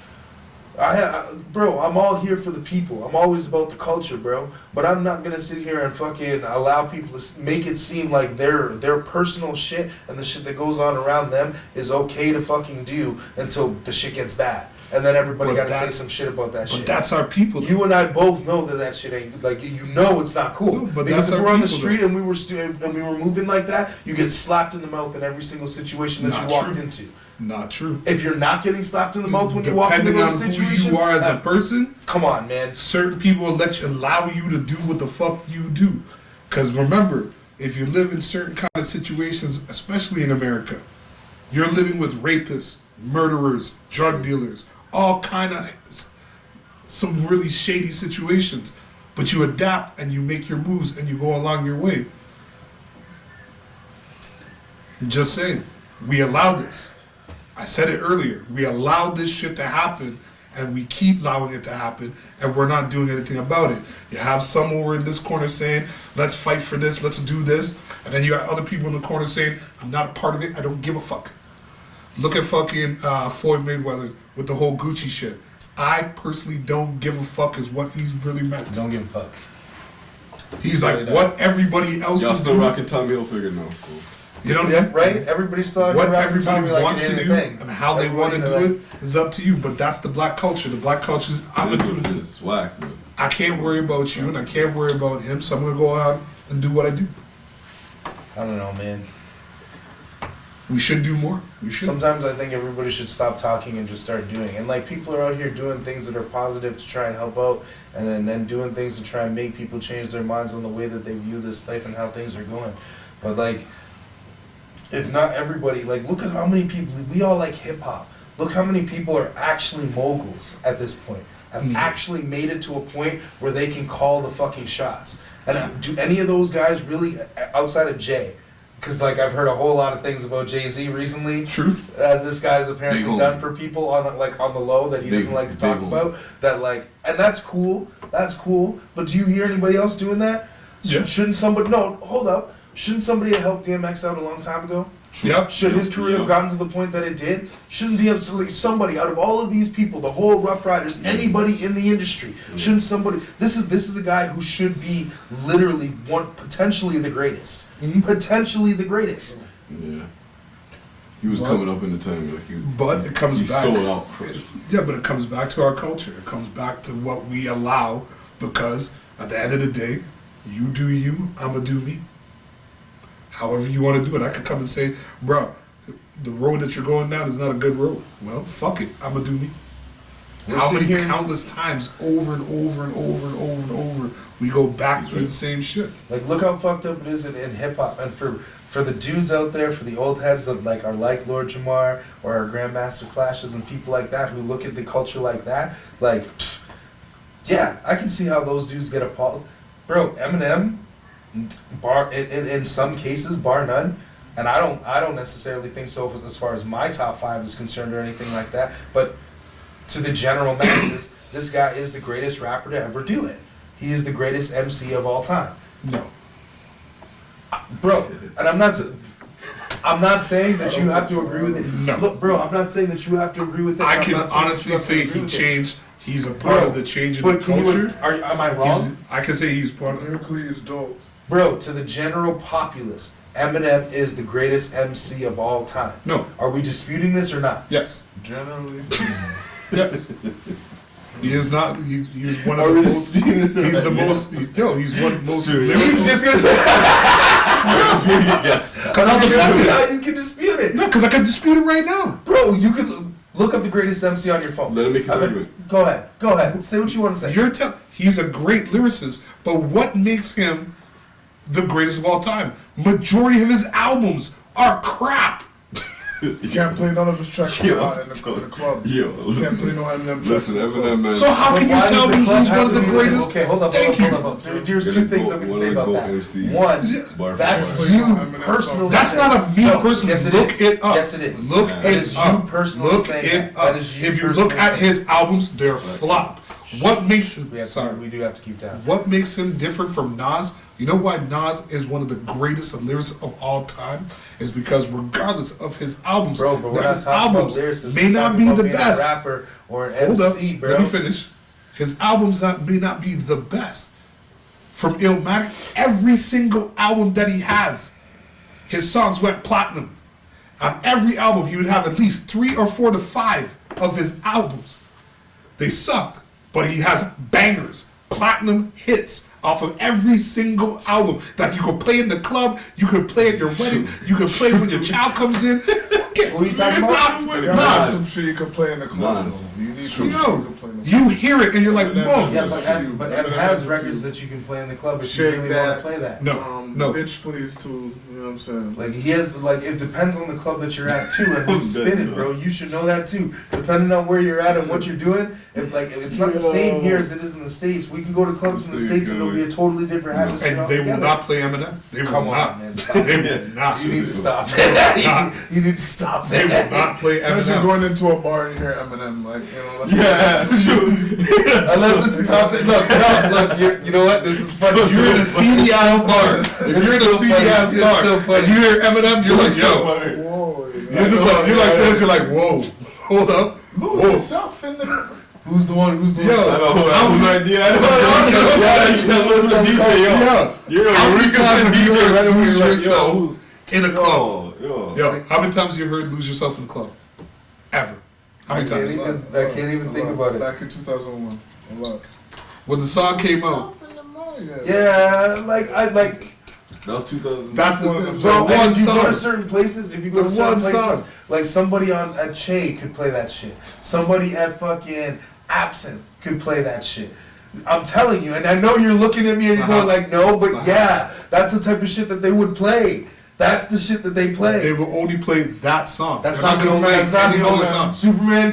Bro, I'm all here for the people. I'm always about the culture, bro. But I'm not gonna sit here and fucking allow people to make it seem like their personal shit and the shit that goes on around them is okay to fucking do until the shit gets bad. And then everybody gotta say some shit about that shit. But that's our people. You and I both know that shit ain't like it's not cool. No, but because that's if our we're on the people, street and we were moving like that, you get slapped in the mouth in every single situation that Not you walked true. into. Not true. If you're not getting slapped in the mouth when you walk into those situations, depending on who you are as a person, come on, man. certain people will allow you to do what the fuck you do. Because remember, if you live in certain kind of situations, especially in America, you're living with rapists, murderers, drug dealers, all kind of some really shady situations. But you adapt and you make your moves and you go along your way. I'm just saying, we allow this. I said it earlier. We allowed this shit to happen, and we keep allowing it to happen, and we're not doing anything about it. You have some over in this corner saying, let's fight for this, let's do this, and then you got other people in the corner saying, I'm not a part of it, I don't give a fuck. Look at fucking Floyd Mayweather with the whole Gucci shit. I personally don't give a fuck is what he really meant. Don't give a fuck. He's like what everybody else Y'all is still doing. rocking Tommy Hilfiger now, so. You know, Yeah, right? Everybody's still out what here rapping everybody Tommy like wants it to ain't a do thing. and how they want to Everybody do it is up to you. But that's the black culture. The black culture is I'm It is gonna what do it this. is. It's whack, man. I can't worry about you and I can't worry about him, so I'm gonna go out and do what I do. I don't know, man. We should do more. We should. Sometimes I think everybody should stop talking and just start doing. And like people are out here doing things that are positive to try and help out, and then doing things to try and make people change their minds on the way that they view this life and how things are going. But like, if not everybody, like look at how many people we all like hip hop. Look how many people are actually moguls at this point. Have actually made it to a point where they can call the fucking shots. And do any of those guys really, outside of Jay? Because like I've heard a whole lot of things about Jay-Z recently. True. This guy's apparently Big done homie. for people on the low that he doesn't like to Big talk homie. about. That like, and that's cool. That's cool. But do you hear anybody else doing that? Yeah. Shouldn't somebody? No, hold up. Shouldn't somebody have helped DMX out a long time ago? Yep. Should his career have gotten to the point that it did? Shouldn't be absolutely somebody out of all of these people, the whole Rough Riders, anybody in the industry? Shouldn't somebody? This is a guy who should be literally potentially the greatest, potentially the greatest. Yeah. He was But- coming up in the time like he. But it comes he back. sold out. Yeah, but it comes back to our culture. It comes back to what we allow because at the end of the day, you do you, I'ma do me. However you want to do it. I could come and say, bro, the road that you're going down is not a good road. Well, fuck it, I'ma do me. How many countless times over and over and over and over and over we go back through the same shit. Like, look how fucked up it is in hip hop, and for the dudes out there, for the old heads that like are like Lord Jamar or our Grandmaster Flashes and people like that who look at the culture like that, like, yeah, I can see how those dudes get appalled. Bro, Eminem, bar in some cases, bar none, and I don't necessarily think so as far as my top 5 is concerned or anything like that, but to the general masses, this guy is the greatest rapper to ever do it. He is the greatest MC of all time. No. Bro, and I'm not saying that you have to agree with it. No. Look, bro, I'm not saying that you have to agree with it. I I'm can not saying that honestly you have to say agree he with it. changed. He's a part of the change in the But can culture. am I wrong? I can say he's part of it. Lyrically is dope. Bro, to the general populace, Eminem is the greatest MC of all time. No. Are we disputing this or not? Yes. Generally. Yes. He is not. He's one of Are the we most. disputing this or He's the not? most. He's one of the most. Sure, lyrical- He's just gonna say, Yes. because I don't see how you can dispute it. No, because I can dispute it right now. Bro, you can look up the greatest MC on your phone. Let him make his argument. Go ahead. Say what you want to say. He's a great lyricist, but what makes him the greatest of all time? Majority of his albums are crap. You can't play none of his tracks Yo, in the club. Yo, You can't play no Eminem tracks. Listen, Eminem, man. So how can Why you tell does the me club he's have one of to the be greatest? Okay, hold up. There's two things I'm going to say about that. One, that's MCs. you Eminem personally. That's saying- not a me No, personally. Yes, it Look is. it up. Yes, it is. Look That That it is up. you personally Look saying it that. That up. is you If you personally look at saying his albums, they're flop. What makes him? we do have to keep down. What makes him different from Nas? You know why Nas is one of the greatest lyricists of all time? Is because regardless of his albums, Bro, but we're not his talking about albums lyricists. may We're not talking be about the being a best. rapper or an Hold up, MC, bro. let me finish. His albums may not be the best. From Illmatic, every single album that he has, his songs went platinum. On every album, he would have at least 3 or 4 to 5 of his albums. They sucked, but he has bangers, platinum hits off of every single album that you can play in the club, you can play at your wedding, you can play when your child comes in. What are you talking about? Stop. There Nas. is some shit you can play in the club. Nas. though. You need some shit you Yo, can play in the club. you hear it and you're like, Eminem whoa. Yeah, is but a M, few. but Eminem M has is a records few. that you can play in the club if Shake you really want That. to play that. No. Bitch Please too. You know what I'm saying? Like he has, like it depends on the club that you're at too, and who's spinning, bro. You should know that too. Depending on where you're at and what you're doing, if it's not the same here as it is in the States. We can go to clubs in the States and it'll be a totally different atmosphere And they will altogether. not play Eminem. They will Come not. on, man, stop. They will not. You need to stop. Nah. You need to stop. They will not play Imagine Eminem. going into a bar and hear Eminem, like, you know, like, Yeah. Unless it's a top. Look. You know what? This is funny. You're in a seedy ass bar. If It's you're in so a seedy funny. ass It's bar so funny. and you hear Eminem, you're like, yo. whoa. You're just like, you're like this. You're like, whoa. Hold up. Lose Whoa. yourself in the. Who's the one? Who's the one? I know who that was. Yeah, you just listen to DJ, yo. How many times have you heard right away, lose like, yourself in a club? Yo. How many times have you heard lose yourself in a club? Ever? How many times? I can't even think about it. Back in 2001, a lot. When the song came out, Yeah, That was 2000. that's one of the them. So one if you go to song. certain places, if you go to The certain one places, song. like somebody at Che could play that shit. Somebody at fucking Absinthe could play that shit. I'm telling you, and I know you're looking at me and you're going like, no, but yeah, that's the type of shit that they would play. That's the shit that they play. They will only play that song. That's They're not the gonna only. play That's not any the other only. song.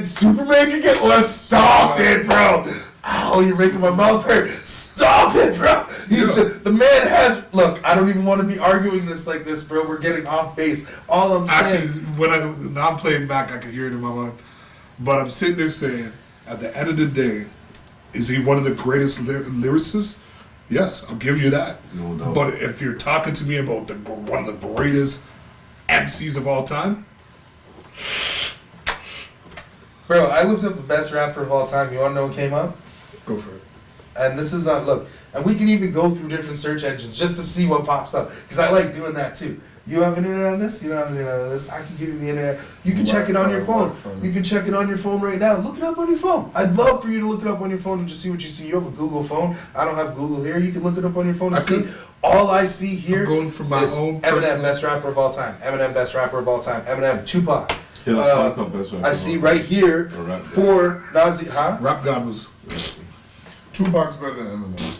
Superman can get. Oh, stop it, bro. Ow, you're making my mouth hurt. Stop it, bro. The man has. Look, I don't even want to be arguing this like this, bro. We're getting off base. All I'm Actually, saying. now I'm playing back, I can hear it in my mind. But I'm sitting there saying, at the end of the day, is he one of the greatest lyricists? Yes, I'll give you that. No doubt. But if you're talking to me about one of the greatest MCs of all time, Bro, I looked up the best rapper of all time. You want to know what came up? go for it. And this is not, look, and we can even go through different search engines just to see what pops up. Because I like doing that too. You have internet on this? You don't have internet on this? I can give you the internet. You can check it on your phone. You can check it on your phone right now. Look it up on your phone. I'd love for you to look it up on your phone and just see what you see. You have a Google phone. I don't have Google here. You can look it up on your phone and see. All I see here I'm going for my is own Eminem, personal- best rapper of all time. Eminem, best rapper of all time. Eminem, Tupac. Yeah, song called Best Rapper I of see All right here Or rap. for Nazi, huh? Rap God was. Tupac's better than Eminem.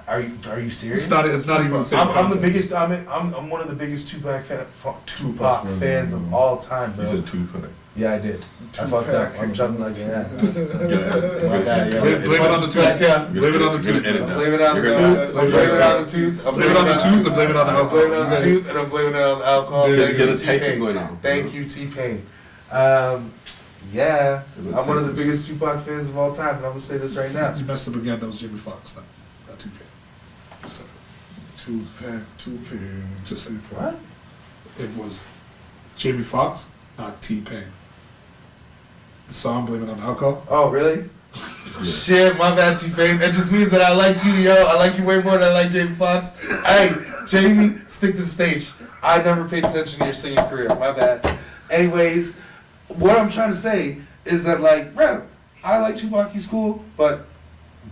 Are you serious? It's not even the same. I'm the context. biggest. I'm one of the biggest Tupac fans of all time, bro. You said Tupac. Yeah, I did. I fucked up. I'm jumping like that. Blame it on the tooth. Blame it on the tooth. Edit that. Blame it on the You're gonna- tooth. I'm blaming it on the tooth. I'm Blame it on the tooth and blame it on the I'm blaming it on the alcohol. tooth and I'm blaming it on the alcohol. Yeah, Thank Get you, a tape T-Pain. going on. Thank you, T-Pain. Yeah, I'm one of the biggest Tupac fans of all time, and I'm gonna say this right now. You messed up again. That was Jamie Foxx, not Tupac. Tupac. Just saying. What? It was Jamie Foxx, not T-Pain. The song "Blame It on the Alcohol." Oh, really? Shit, my bad, T-Pain. It just means that I like you, yo. I like you way more than I like Jamie Foxx. Hey, Jamie, stick to the stage. I never paid attention to your singing career. My bad. Anyways, what I'm trying to say is that, like, bro, I like Tupac, he's cool, but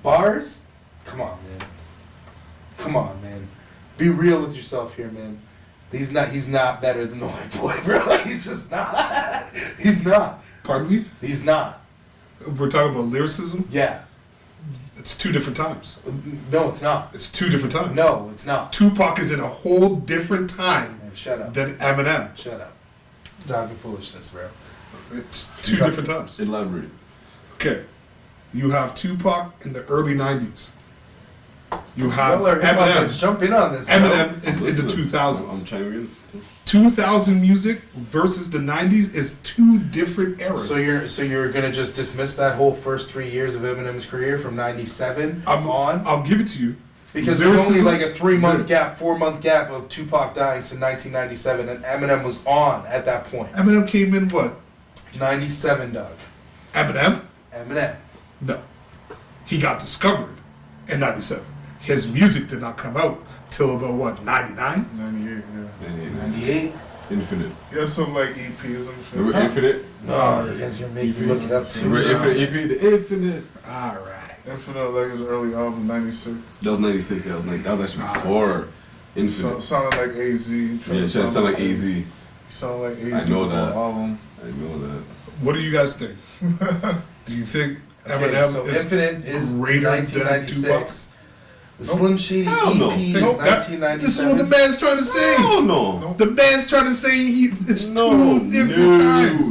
bars? Come on, man. Come on, man. Be real with yourself here, man. He's not better than the white boy, bro. He's just not. He's not. Pardon me? He's not. We're talking about lyricism. Yeah. It's two different times. No, it's not. It's two different times. No, it's not. Tupac is in a whole different time Man, shut up. than Eminem. Shut up. Talking foolishness, bro. It's two different times. Elaborate. Okay. You have Tupac in the early 90s. You have Y'all are hip-hop heads. Eminem. Jump in on this, bro. Eminem is in the Listen, 2000s. I'm chiming in. 2000 music versus the 90s is two different eras. So you're gonna just dismiss that whole first 3 years of Eminem's career from '97 on? I'll give it to you. Because there's only Lyricism- like a 3-month Yeah. gap, 4-month gap of Tupac dying to 1997, and Eminem was on at that point. Eminem came in what? 97, Doug. Eminem? Eminem. No. He got discovered in 97. His music did not come out till about what, 99? 98, yeah. 98. Infinite. He had some like EPs and shit. Remember Infinite? No, you guys are gonna make me look it up too. Remember Infinite? Infinite. Alright. Infinite, like his early album, 96. That was 96. Yeah, that was actually before Infinite. Sounded like AZ. Yeah, it should sound like AZ. He sounded like AZ. I know on the that. Album. I know that. What do you guys think? Do you think Okay, Eminem so is Infinite is greater than 1996. The Slim Shady Hell no. EP is Nope, 1997. this is what the man's trying to say. Oh no. The man's trying to say it's No, two different times.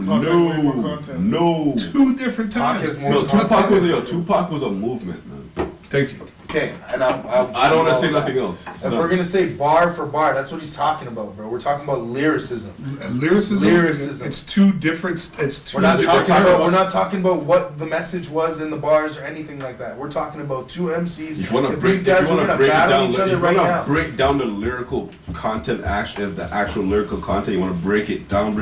no. Two different Pac times. is more Yo, content. Tupac was a movement, man. Thank you. Okay, and I don't want to say nothing else. If we're gonna say bar for bar, that's what he's talking about, bro. We're talking about lyricism. Lyricism. It's two different. It's two We're not different talking about. eras. We're not talking about what the message was in the bars or anything like that. We're talking about two MCs. If you want to If break, these guys if you were want to gonna break it battle down, each if other you right want to now, break down the lyrical content, the actual lyrical content, you want to break it down.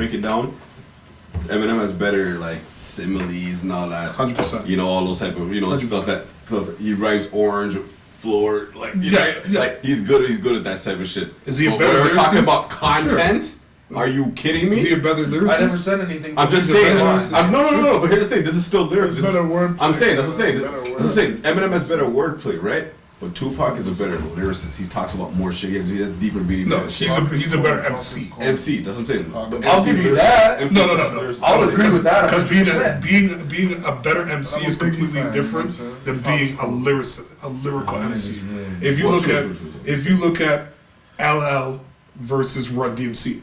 Eminem has better like similes and all that. 100%. You know, all those type of 100%. stuff. He rhymes orange with floor, like Yeah. like he's good at that type of shit. Is he a But better when we're talking lyricist? about content. Sure. Are you kidding me? Is he a better lyricist? I never said anything. I'm just He's a saying. better No. But here's the thing. This is still lyrics. It's This is- better wordplay. I'm saying. That's what I'm saying. Better That's what I'm saying. Eminem has better wordplay, right? But Tupac is a better lyricist. He talks about more shit. He has deeper meaning. No, he's a better MC. MC. That's what I'm saying. But I'll MC give you lyricist- that. MC No. lyricist- I'll agree with that. Because 100%. being a better MC I'm a is Biggie completely fan, different you know what I'm than saying? being a lyrical MC. really- If you Well, look true, at true. if you look at LL versus Run DMC,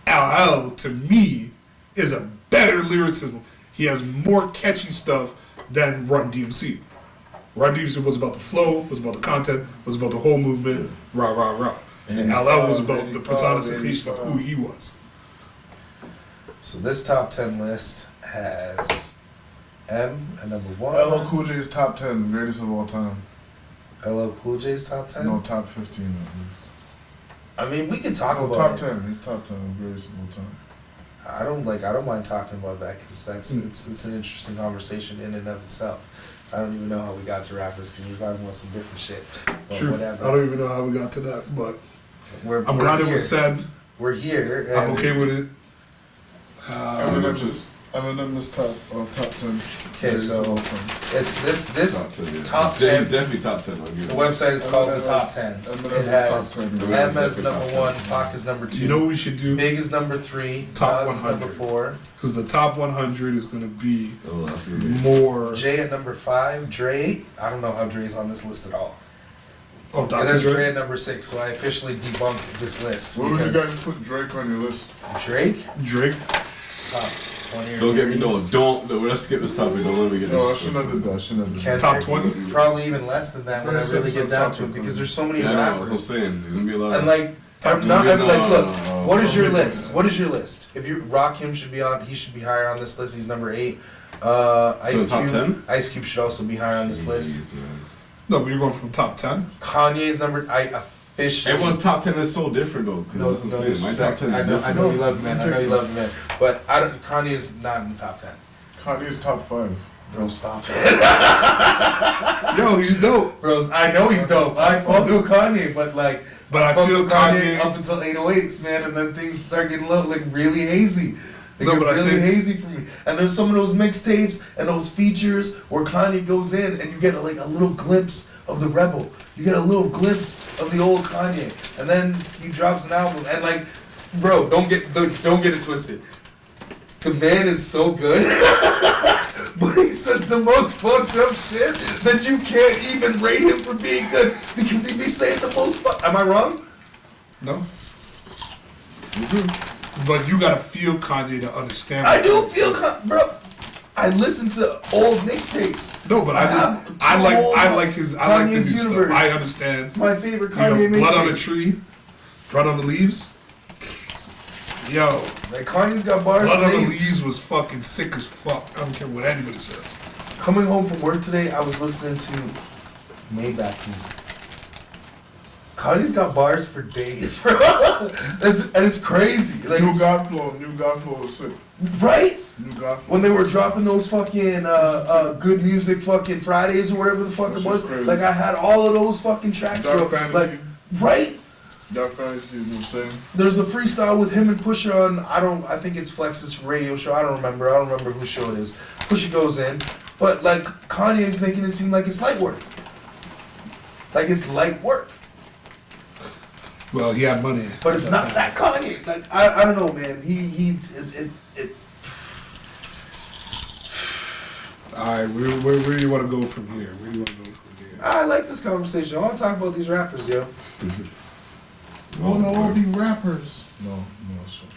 LL to me is a better lyricism. He has more catchy stuff than Run DMC. Run DMC was about the flow, was about the content, was about the whole movement, rah rah rah. And LL was about the personification of who he was. So this top 10 list has M at number 1. LL Cool J's top 10 greatest of all time. LL Cool J's top 10? No, top 15 at least. I mean, we can talk No, about top it. 10. He's top 10 of greatest of all time. I don't mind talking about that because it's an interesting conversation in and of itself. I don't even know how we got to rappers because we're talking about some different shit. But True. whatever. I don't even know how we got to that, but I'm We're glad it here. was said. We're here. I'm and- okay with it. Eminem is top 10. Okay, greatest so of all time. it's this Top 10, yeah. top Jay's 10. definitely top 10. I'll give you The that. website is called Eminem the Top is- 10s. Eminem It is has top 10. M as Definitely number top 1, 10. Pac is number 2. You know what we should do? Big is number 3. Top Nas is number 100. 4. Because the top 100 is going to be Oh, that's gonna be. more. Jay at number 5. Dre, I don't know how Dre's on this list at all. Oh, It Dr. has Dre Dre. at number 6, so I officially debunked this list. Where would you because guys put Drake on your list? Drake? Drake. Top 20 or Don't get me 30. Don't. Let's skip this topic. Don't let me get No, I this. shouldn't have did that. Shouldn't have did Kendrick, that. Top 20? Probably even less than that when I really get down to it because there's so many Yeah, I know. That's what I'm rappers. saying. There's gonna be a lot. And like, Top I'm not, 20? I'm like, look, No. what is your Top list? 20. What is your list? If you Rakim should be on, he should be higher on this list. He's number 8. Ice top Cube, 10? Ice Cube should also be higher on this list. Jeez, man. No, but you're going from top 10? Kanye's number. I officially. Everyone's top 10 is so different though. Because No, that's what no I'm saying. My top 10 is I know different. you love him, man. I know you love him, man. But I don't. Kanye's not in the top 10. Kanye's top 5. Bro, stop it. Yo, he's dope. Bro, I know he's dope. I fuck with Kanye, but like. But I fuck feel with Kanye Kanye. up until 808s, man, and then things start getting like really hazy. They No, get but I really think- hazy for me. And there's some of those mixtapes and those features where Kanye goes in and you get like a little glimpse of the rebel. You get a little glimpse of the old Kanye, and then he drops an album and like, bro, don't get it twisted. The man is so good, but he says the most fucked up shit that you can't even rate him for being good because he be saying the most fuck. Am I wrong? No? But you gotta feel Kanye to understand. I what do I'm feel, saying. bro. I listen to old mixtapes. No, but I have I like the Kanye's new universe. stuff. I understand. It's my favorite You know, Kanye Blood on a mixtape. Tree, Blood on the Leaves. Yo, Like Kanye's got bars Blood for on the days. Leaves was fucking sick as fuck. I don't care what anybody says. Coming home from work today, I was listening to Maybach music. Kanye's got bars for days, bro. And it's crazy. Like, New Godflow is sick. right? New Godflow. When they were dropping those fucking good music fucking Fridays or whatever the fuck That it shit's was, crazy. like I had all of those fucking tracks, Dark bro. Fantasy. Like, right? Dark Fantasy is insane. There's a freestyle with him and Pusha on. I think it's Flex's radio show. I don't remember whose show it is. Pusha goes in, but like Kanye's making it seem like it's light work. Like it's light work, Well, he had money. but it's not that Kanye. Like I don't know, man. It All right, where do you want to go from here? Where do you want to go from here? I like this conversation. I want to talk about these rappers, yo. Wanna all be rappers. No, sure.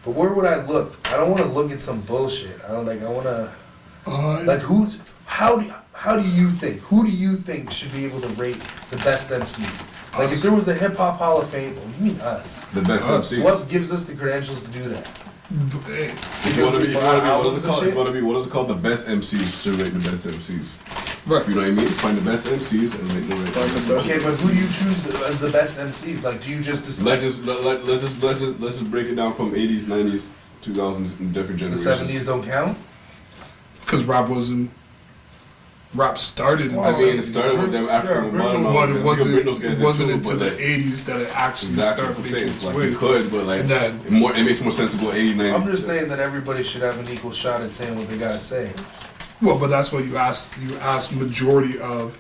But where would I look? I don't want to look at some bullshit. I don't like. I want to like who? How do you think? Who do you think should be able to rate the best MCs? Like if there was a hip hop Hall of Fame, well, you mean us? The best Us. MCs. What gives us the credentials to do that? If you want to be, what is it called? The best MCs should rate the best MCs. Right. You know what I mean? Find the best MCs and make the right. Find the best. Okay, but who do you choose as the best MCs? Like, do you just decide Let's just break it down from 80s, 90s, 2000s, and different the generations. 70s don't count? Because rap started in the I mean, it 70s. started with them African modern But it bring those guys wasn't in until too, the but, like, 80s that it actually exactly, that's started what I'm saying. making It's its like way. you could, but like And then- it makes more sense to go 80s, 90s. I'm just saying that everybody should have an equal shot at saying what they gotta say. Well, but that's what you ask majority of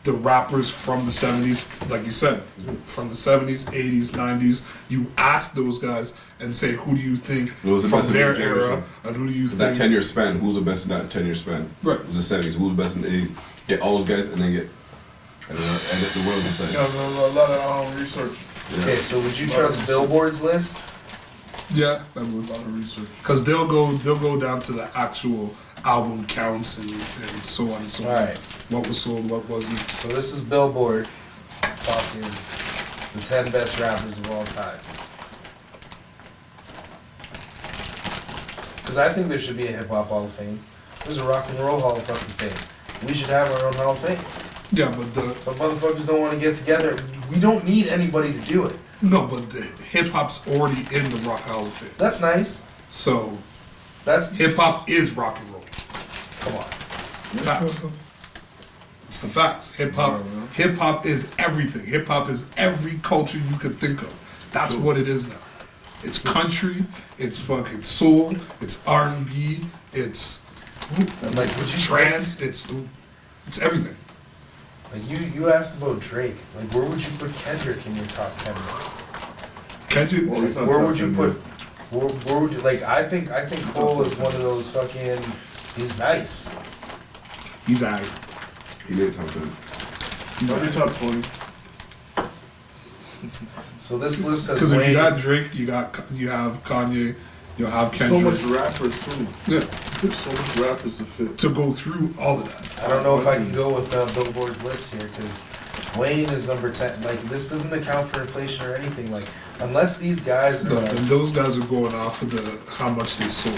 the rappers from the 70s, like you said, from the 70s, 80s, 90s. You ask those guys and say, who do you think Who was the from best in their their era, generation? and who do you That think? 10-year span, who's the best in that 10-year span? Right. Who's the 70s? Who's the best in the 80s? Get all those guys and then get and let the world decide. Yeah, a lot of research. Okay, so would you trust Billboard's list? Yeah, that would. A lot of research. Because they'll go down to the actual album counts and so on and so on. Alright, What was sold, what wasn't. so this is Billboard talking the 10 best rappers of all time. Because I think there should be a hip hop Hall of Fame. There's a rock and roll Hall of fucking Fame. We should have our own Hall of Fame. Yeah, but the But motherfuckers don't want to get together. We don't need anybody to do it. hip hop's already in the Rock Hall of Fame. That's nice. So That's hip hop is rock and roll. come on. Facts. It's the facts. Hip hop. Yeah, man. Hip hop is everything. Hip hop is every culture you could think of. That's what it is now. It's country. It's fucking soul. It's R&B. It's And like, would you trance. It's everything. Like you asked about Drake. Like, where would you put Kendrick in your top 10 list? Can't you? Well, he's not Where top would you 10 put? yet. Where would you like? I think Cole is one of those fucking. He's nice. He's out. He made top 10. Probably top 20. So this list has Because if you Wayne. got Drake, you have Kanye, you'll have So Kendrick. much rappers too. Yeah. So much rappers to fit. To go through all of that. I don't know if I can go with Billboard's list here because Wayne is number 10. Like, this doesn't account for inflation or anything. Like, unless these guys are. No, and those guys are going off of how much they sold.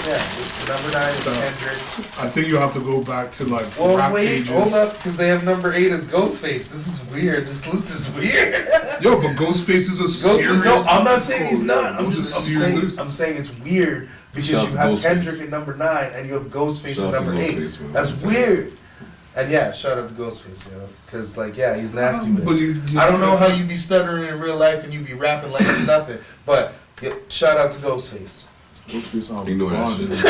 Yeah, this, the number 9 is So- Kendrick. I think you have to go back to like Well, rap wait, pages. hold up, because they have number 8 as Ghostface. This is weird. This list is weird. Yo, but Ghostface is a serious. No, I'm not saying he's not. Those are serious. I'm saying it's weird because Shout out you to have Ghostface. Kendrick at number 9 and you have Ghostface Shout at out to number 8. Ghostface, man. That's weird. And yeah, shout out to Ghostface, you know, because like yeah, he's nasty with But it. I don't know how you be stuttering in real life and you be rapping like it's nothing, but yeah, shout out to Ghostface. Ghostface on Ignore that bond. shit.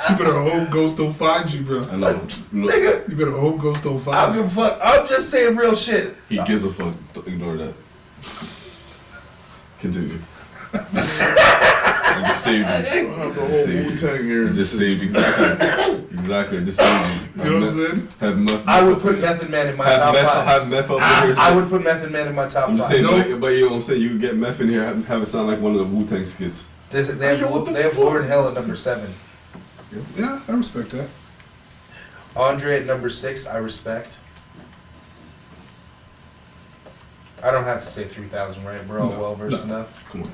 You better hope Ghost don't find you, bro. I know. Nigga, You better hope Ghost don't I find don't you. give a fuck. I'm just saying real shit. He gives a fuck. Ignore that. Continue. I just saved I you. have the I whole just saved you. Wu-Tang here. I just saved exactly. Exactly. I just saved you. You know what I'm saying? Have meth. I would put Method Man in my have top meth. 5. Have meth up in here. I would put Method Man in my top I'm just 5. saying, No. but you know what I'm saying, you could get meth in here, have it sound like one of the Wu-Tang skits. They have Lord Hell at number 7. Yeah, I respect that. Andre at number 6, I respect. I don't have to say 3,000, right? We're all No, well versed no. enough. Come on.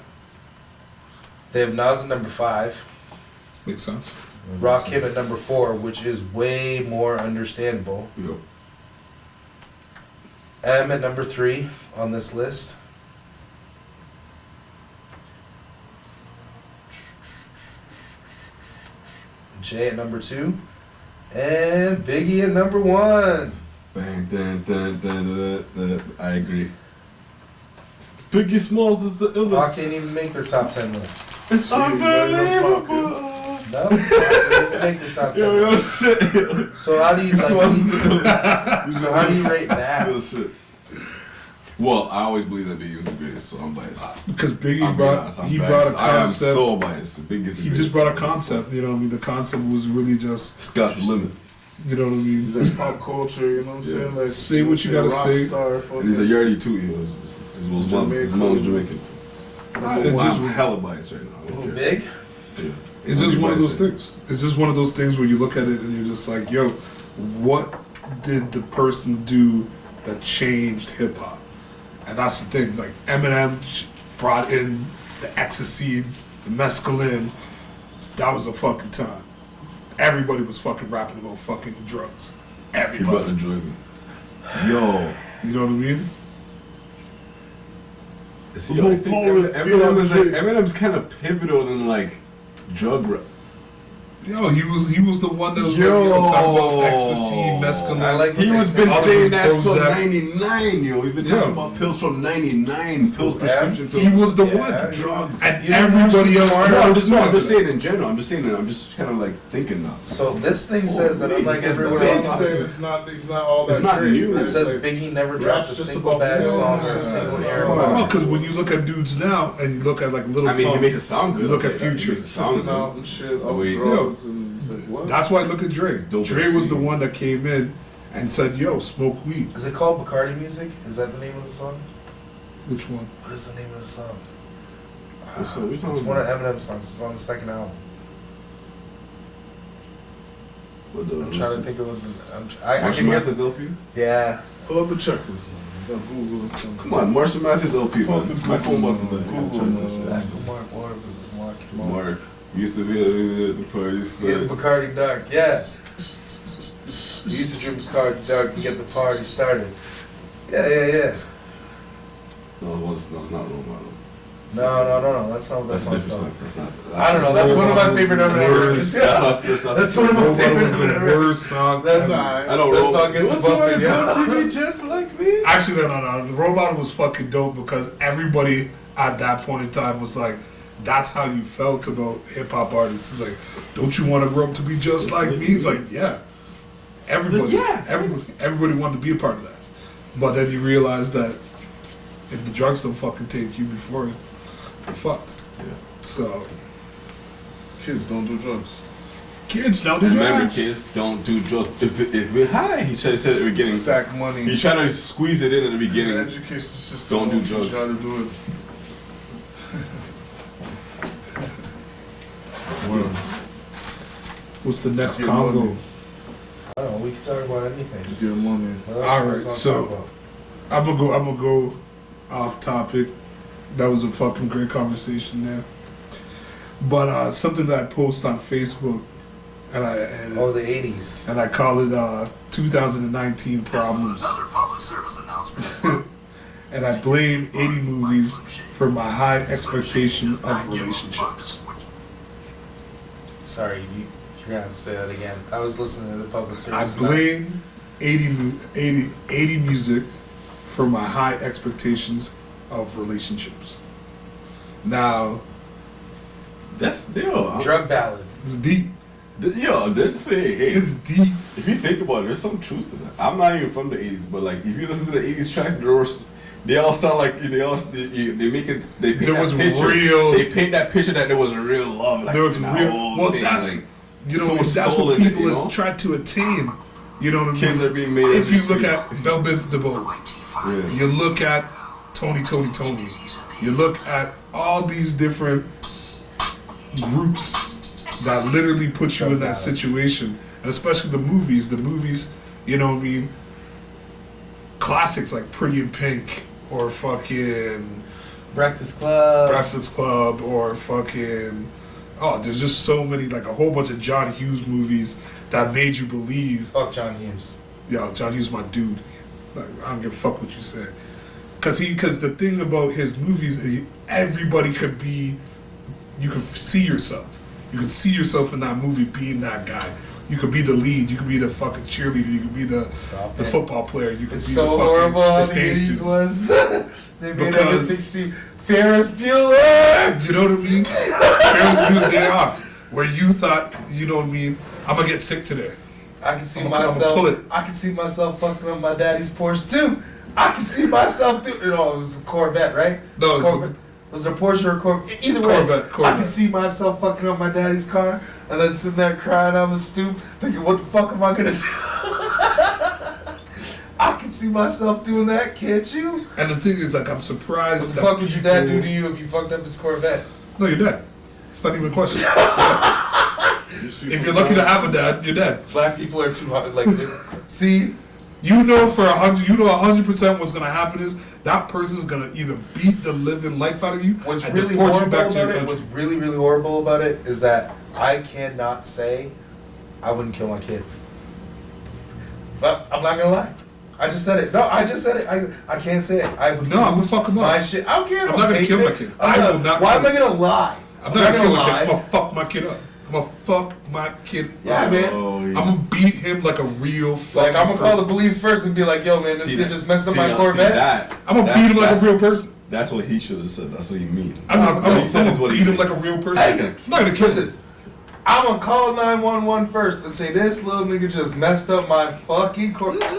They have Nas at number 5, Makes sense. Rakim at number 4, which is way more understandable. Yo. M at number 3 on this list. J at number 2. And Biggie at number 1. Bang, dun, dun, dun, dun, dun, dun. I agree. Biggie Smalls is the I illest. can't even make their top 10 list. It's unbelievable. No, they didn't make the top 10 Yo, yo, list. shit. So how do you Smalls is like, the illest. so how do you rate that? Real shit. Well, I always believe that Biggie was the greatest, so I'm biased. Because Biggie I'm being brought honest, I'm he biased. brought a I am concept. so biased. Biggie is the He greatest. just brought a concept. You know what I mean? The concept was really just. Sky's the limit. You know what I mean? He's like pop culture, you know what I'm saying? Like Say what you gotta rock say. Star, And he's a yardie too, you know. His mom was Jamaican. Jamaican. It's just, I'm hella biased right now. I don't Who, care. Big? Yeah. it's just I'm one of those biased. things. It's just one of those things where you look at it and you're just like, yo, what did the person do that changed hip hop? And that's the thing. Like Eminem brought in the ecstasy, the mescaline. That was a fucking time. everybody was fucking rapping about fucking drugs. You about to Everybody. enjoy me. Yo. You know what I mean? See, I think Eminem's kind of pivotal in like drug rap. Yo, he was the one that was Yo. like, talking about ecstasy, mescaline. I like He what was they been say. saying that from Prozac. 99, yo. We've been talking about pills from 99, pills, prescription pills. He was the Yeah. one. drugs. And You don't everybody else. No, I'm just doing saying in general. I'm just kind of like thinking now. So this thing says that unlike everywhere He's else, saying it's not all that It's not great. new. it says Like, Biggie never dropped a rap's just single about bad pills song or a and- single Oh, era. Well, because when you look at dudes now and you look at like Little I mean, he Pump, makes it sound good. You look I'll at tell you that. Future. He makes it sound Tripping out good. and shit off Wait. drugs and it's like, what? that's why I look at Dre. Dope Dre was the MC. one that came in and said, "Yo, smoke weed." Is it called Bacardi Music? Is that the name of the song? Which one? What is the name of the song? What's up? What you talking It's one of about? Eminem's songs. It's on the second album. What the- I'm trying to think of it. I Marshall can hear. Mathers LP? Yeah. Pull up the checklist, man. Got Google. Come on, Marshall Mathers LP, Pull up man. the My phone Google, about to die. Google, man. Mark used to be at the parties. Yeah, Bacardi Dark. Yeah. You used to drink Bacardi Dark and get the party started. Yeah. No, it's not role model. No. That's not what that That's a song's different called. song. That's not. I don't know. That's one of my favorite Eminem. That's one of my Nobody favorite was the Eminem. worst song. That's alright. I know. That song gets Don't a bump you in, yeah. want to be just like me? Actually, no. The Robot was fucking dope because everybody at that point in time was like, that's how you felt about hip hop artists. It's like, don't you want to grow up to be just like me? It's like, yeah. Everybody wanted to be a part of that. But then you realize that if the drugs don't fucking take you before, you're fucked. Yeah. So, Kids don't do drugs. kids don't do Remember, drugs. kids, don't do drugs. If we're high, he said at the beginning. Stack money. He tried to squeeze it in at the The beginning. education system Don't do won't teach drugs. you how to do it. Well, What's the next Get combo? money. I don't know. We can talk about anything. you get money. What else All you right, guys wanna so- talk about? I'm gonna go off topic. That was a fucking great conversation there. But something that I post on Facebook, and Oh, the 80s. I call it 2019 problems. Another public service announcement. And I blame 80 movies for my high expectation of relationships. Sorry, you're gonna have to say that again. I was listening to the public I service. blame 80 music for my high expectations of relationships. Now, That's Drug ballad. it's deep. Yo, there's hey, It's deep. if you think about it, there's some truth to that. I'm not even from the '80s, but like if you listen to the '80s tracks, they all sound like they make it. They paint There that was picture. real- They paint that picture that there was a real love. Like, There was in that real. whole Well, thing, that's like, you know so much that's soul what in it, people you know? have tried to attain. You know what I mean? kids are being made. If as we you look speak. at Bell Biv DeVoe, Yeah. you look at Tony, you look at all these different groups that literally put you in that situation, and especially the movies, you know what I mean? Classics like Pretty in Pink or fucking Breakfast Club. Breakfast Club or fucking there's just so many, like a whole bunch of John Hughes movies that made you believe, Fuck John Hughes. yo, John Hughes my dude. Like, I don't give a fuck what you say. Cause the thing about his movies, everybody could be, you can see yourself. You can see yourself in that movie being that guy. You could be the lead. You could be the fucking cheerleader. You could be the Stop the it. football player. You could It's be so the fucking horrible how the the stage 80s dude. was. They made Because- everything seem Ferris Bueller. You know what I mean? Ferris Bueller's Day Off, where you thought, you know what I mean? I'm gonna get sick today. I can see I'ma pull myself. it. I can see myself fucking on my daddy's Porsche too. I can see myself do. No, it was a Corvette, right? No, it's Corvette. Was it a Porsche or a Corvette? Either way, Corvette. I can see myself fucking on my daddy's car and then sitting there crying on the stoop, thinking, "What the fuck am I gonna do?" I can see myself doing that, can't you? And the thing is, like, I'm What surprised the that fuck would your dad do people- to you if you fucked up his Corvette? No, you're dead. It's not even a question. You see If some you're lucky to guys- have a dad, you're dead. Black people are too hard. Like, see, You know 100% what's gonna happen is that person's gonna either beat the living life out of you what's and really deport you horrible back to your about it, country. what's really, really horrible about it is that I cannot say I wouldn't kill my kid. But I'm not gonna lie. I just said it. No, I just said it. I can't say it. I would No, I'm gonna lose fuck him my up. shit. I don't care if I'm not gonna taking kill my it. kid. I'm I not- will not Why kill am I gonna lie? I'm not gonna kill my kid. lie. I'm gonna fuck my kid up. I'm gonna fuck my kid Yeah, up. man. Oh, yeah. I'm gonna beat him like a real fucking Like I'm gonna call the person. police first and be like, "Yo, man, this See kid that- just messed up see my now, Corvette." See that, I'm gonna beat him like a that's- real person. That's what he should have said. That's what he means. I'm No, he said gonna it's what he beat him means. like a real person. Hey, I'm not gonna kill him. Listen, I'm gonna call 911 first and say this little nigga just messed up my fucking Corvette.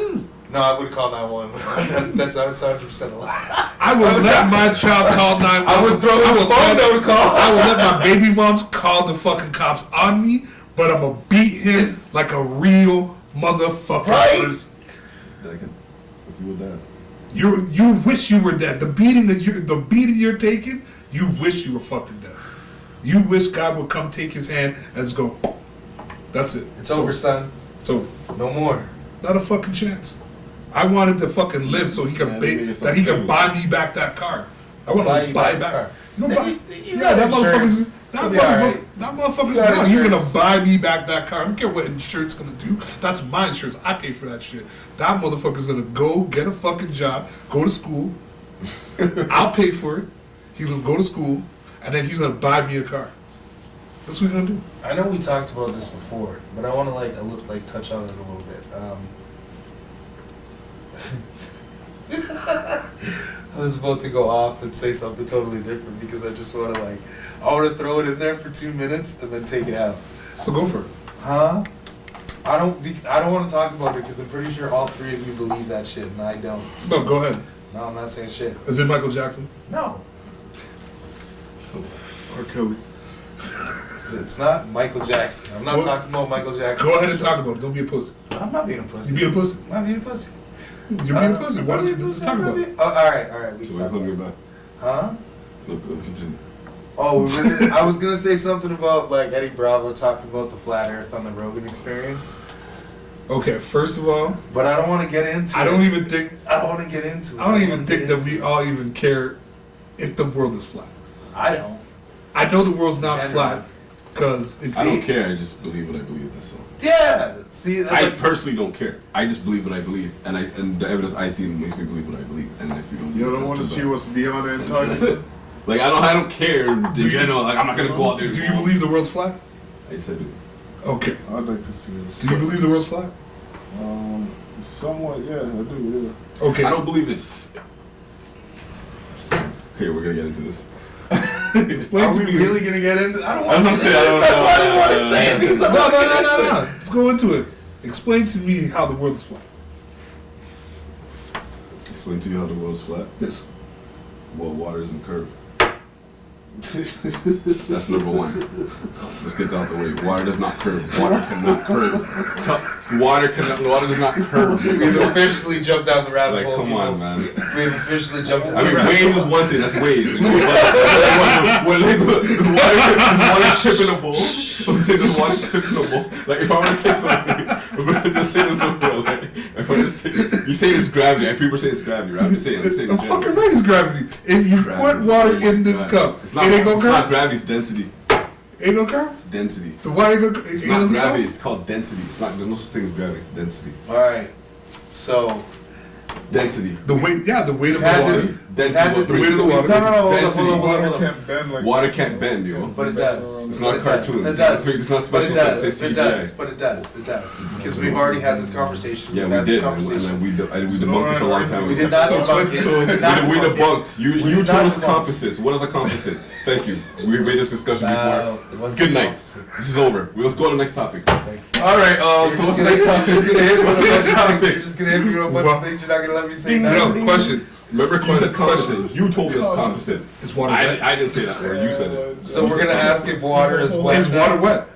No, I wouldn't call 911. That's 100% a lie. I will let my child call 911. I would throw him a phone number call. I will let my baby moms call the fucking cops on me, but I'm gonna beat him like a real motherfucker. Right? person. Like, if you were dead. You wish you were dead. The beating you're taking, you wish you were fucking dead. You wish God would come take his hand and just go. That's it. It's over, son. So No more. not a fucking chance. I want him to fucking live so he can Yeah, ba- maybe it's that he can something. buy me back that car. I want Buy him you to buy back the back. car. You know, Yeah, buy, you yeah, got that insurance. that You'll be alright. motherfucker. You got No, he's gonna insurance. buy me back that car. I don't care what insurance gonna do. That's my insurance. I pay for that shit. That motherfucker's gonna go get a fucking job, go to school. I'll pay for it. He's gonna go to school, and then he's gonna buy me a car. That's what he's gonna do. I know we talked about this before, but I want to like touch on it a little bit. I was about to go off and say something totally different because I just want to I want to throw it in there for 2 minutes and then take it out. So go for it. Huh? I don't want to talk about it because I'm pretty sure all three of you believe that shit and I don't. No, go ahead. No, I'm not saying shit. Is it Michael Jackson? No, R. Kelly. it's not Michael Jackson. I'm not Well, talking about Michael Jackson. Go ahead and talk about it. Don't be a pussy. I'm not being a pussy. You being a pussy? I'm not being a pussy. You're being a pussy. Why don't you just talk about it? Oh, all right. We So can we talk put me about it. back. Huh? Look, continue. Oh, I was gonna say something about Eddie Bravo talking about the flat Earth on the Rogan Experience, Okay, first of all, but I don't want to get into. I don't even think I don't want to get into. it. I don't even wanna think get that into we it. all even care if the world is flat. I don't. I know the world's not Generally. flat because it's I don't care. I just believe what I believe. That's all. Yeah. See, that's I personally don't care. I just believe what I believe, and the evidence I see makes me believe what I believe. And if you don't, You don't that's want to too see bad. what's beyond That's Antarctica. it. Like I don't care in Do you- general. Like I'm not gonna go out there. Do you believe the world's flat? I said it. Okay. I'd like to see this. Do you believe the world's flat? Somewhat, yeah, I do, yeah. Okay. I don't believe it's. Okay, we're gonna get into this. Explain Are to we me. really gonna get into? I don't I was want gonna to say, say I this. don't That's know. why I didn't want to say it because I'm No, not no, gonna no, get no, into no. it. Let's go into it. Explain to me how the world is flat. Explain to you how the world's flat. Yes. Well, water isn't curved. That's number one. Let's get that out the way. Water does not curve. Water cannot curve. Water does not curve. We've officially jumped down the rabbit Like, hole. come on, people. man. We've officially jumped down I the mean, rabbit waves hole. is one thing. That's waves. Is water chip in a bowl? I'm saying there's water chip in a bowl. Like, if I were to take something, we're gonna just say this no real. Like, if I just take, you say it's gravity. People say it's gravity, right? I'm saying The it's fucking gravity. right is gravity. If you put water in this cup, It's it ain't gonna not curve. gravity. It's density. Ain't gonna curve. It's density. The water ain't gonna. It's ain't not gonna gravity. curve? It's called density. It's not. There's no such thing as gravity. It's density. All right. So Density. The weight. Yeah, the weight of the Had water. this- Density. had what the brings weight of the it- water. No, hold on, Density. hold on. Water can't bend like Water this. can't bend, yo. But it does. It's But not it cartoons. does. It does. It's not But special it effects. does. It's It CGI. does. But it does. It does. Because we've already had this conversation. Yeah, We've we had did. this conversation. And we debunked this a long time ago. We did not So debunk it's it. like- We did not We debunk it. debunked. You did told not us debunk. composites. What is a composite? Thank you. We made this discussion before. what's Good the night. opposite? This is over. Let's go to the next topic. Thank you. All right. So So what's the next topic? You're just gonna hit me What's with the a next bunch of things. You're topic? just gonna hit me with a bunch What? of things. You're not gonna let me say No, nothing. question. Remember, you said composite. You told us composite. Is water wet? I didn't say that word. You said it. So You we're said gonna ask if water is wet. Is water wet?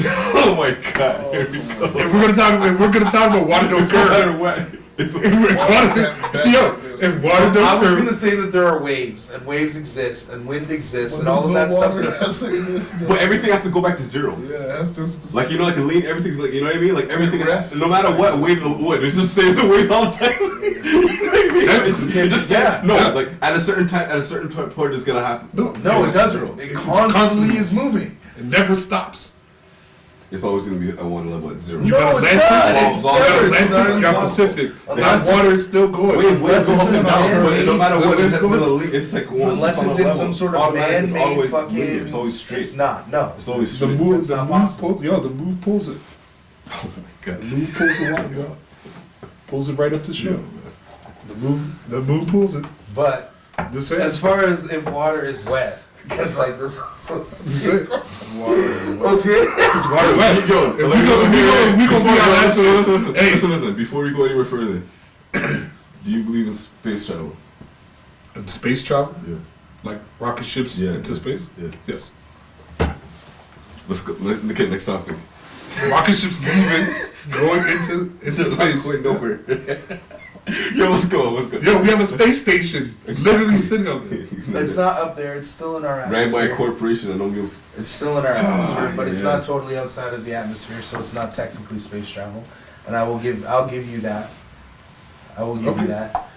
Oh my God! Here we go. If we're gonna talk about water don't It's curve. water wet. It's If water, yo, if water I don't was curve. gonna say that there are waves, and waves exist, and wind exists, and Well, all of that there's no stuff. water that's in this thing. But everything has to go back to zero. Yeah, that's just Like, you know, like a lean, everything's like, you know what I mean? Like everything, Rest. no matter what wave of wood, it just stays in waves all the time. You know what I mean? It just Yeah. no, Yeah. like at a certain time, at a certain point, it's gonna happen. No, No, it Zero. doesn't. It It's constantly constantly. is moving. it never stops. it's always gonna be at one level at zero. You got it's Atlantic, not. It's you got never- Atlantic, it's you got not Pacific. Unless That water is still going. Wait, Unless it's in a man-made- no matter what, Unless it's still a leak. It's like one. Unless it's in some sort of It's man-made always fucking. linear. It's always straight. It's not. No. It's always The straight. move, It's the not move, possible. the move pulls it. Oh my god. The move pulls the water, yo. Pulls it right up the shore. The move pulls it. But Just say as far as if water is wet, because like this is so stupid. Okay. It's water wet. Yo, If we gonna be on that. Listen. Before we go anywhere further, do you believe in space travel? And space travel, Yeah. like rocket ships Yeah. into space. Yeah. Yes. Let's go. Okay, next topic. Rocket ships leaving, going into space. Going nowhere. Yo, let's go. Yo, we have a space station literally sitting out there. It's not up there. It's still in our Ran by atmosphere. a corporation. I don't give. It's still in our atmosphere, but it's yeah. not totally outside of the atmosphere, so it's not technically space travel. And I'll give you that. I will give you that.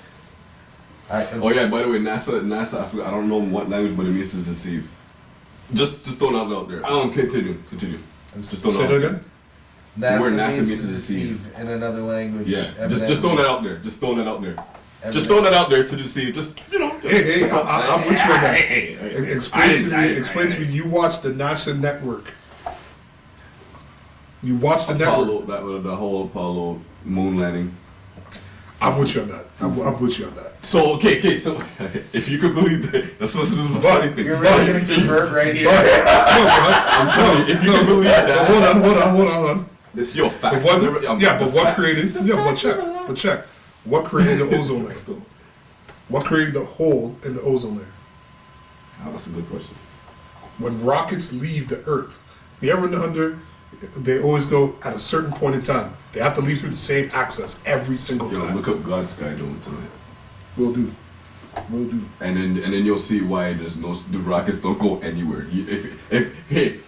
Oh yeah. By the way, NASA. I forgot. I don't know what language, but it means to deceive. Just throwing it out there. Continue. Just Say throwing that it out there. again. NASA means to deceive in another language. Yeah. Just throwing that out there. Just throwing that out there. Just Evidently. throwing that out there to deceive. Just Hey, that's all. I'm with you on that. Hey. Explain to me. You watch the NASA network. You watch the network. Apollo, the whole Apollo moon landing. I'm with you on that. I'm with you on that. So okay. So if you could believe that, this is the funny thing. You're really gonna convert right here. I'm telling you, if you can believe that, Hold on. this your facts. But Never- what facts. created? Yeah, but check. What created the ozone layer? What created the hole in the ozone layer? Oh, that's a good question. When rockets leave the Earth, you ever wonder? They always go at a certain point in time. They have to leave through the same axis every single Yo, time. look up God's Sky Dome tonight, Will do. and then you'll see why the rockets don't go anywhere. Hey,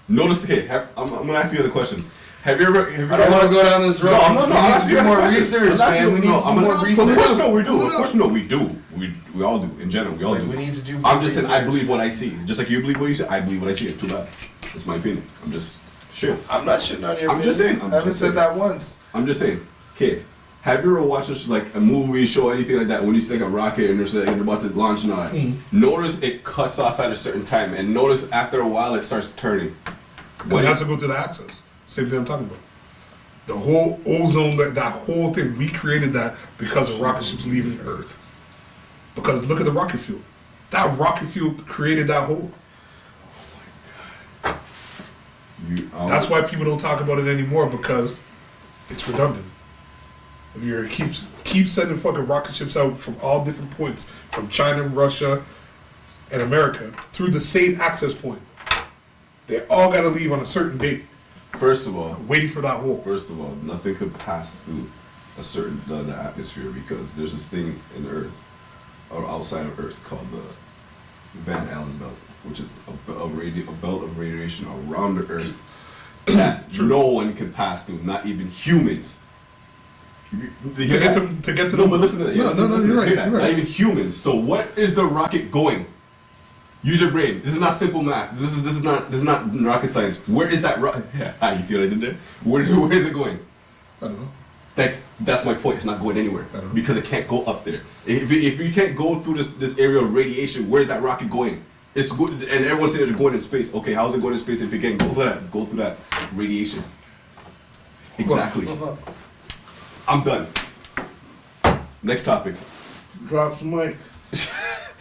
notice. Hey, I'm gonna ask you guys a question. Have you ever? I don't want to go down this road. No, I'm We not need asking to you do guys a more question. research, I'm asking man. We you- need to do I'm more not- research. Of course, no, we do. Of course, no, we do. We all do. In general, we all Like, do. we need to do I'm more just saying, I research. believe what I see. Just like you believe what you see, I believe what I see. Too bad. That's my opinion. I'm just shit. I'm not shitting on your I'm just opinion. saying. I haven't said that once. I'm just saying. Okay, have you ever watched like a movie, show, anything like that? When you see like a rocket and they're about to launch and all that, notice it cuts off at a certain time, and notice after a while it starts turning. Because it has to go to the axis. Same thing I'm talking about. The whole ozone, that whole thing, we created that because of rocket ships leaving the Earth. Because look at the rocket fuel. That rocket fuel created that hole. That's why people don't talk about it anymore, because it's redundant. If you keep sending fucking rocket ships out from all different points, from China, Russia, and America, through the same access point, they all got to leave on a certain date, First of all, waiting for that hole. nothing could pass through a certain the atmosphere because there's this thing in Earth or outside of Earth called the Van Allen belt, which is a belt of radiation around the Earth that no one can pass through, not even humans. To get to No, the but listen to that. Yeah, No, listen, you're right. hear that. You're Not right. even humans. So what is the rocket going? Use your brain. This is not simple math. This is not rocket science. Where is that rocket? Yeah, you see what I did there? Where is it going? I don't know. That's my point. It's not going anywhere I don't know. because it can't go up there. If you can't go through this area of radiation, where's that rocket going? It's good, and everyone's saying they're going in space. Okay, how's it going in space if it can't go through that radiation? Exactly. I'm done. Next topic. Drop some mic.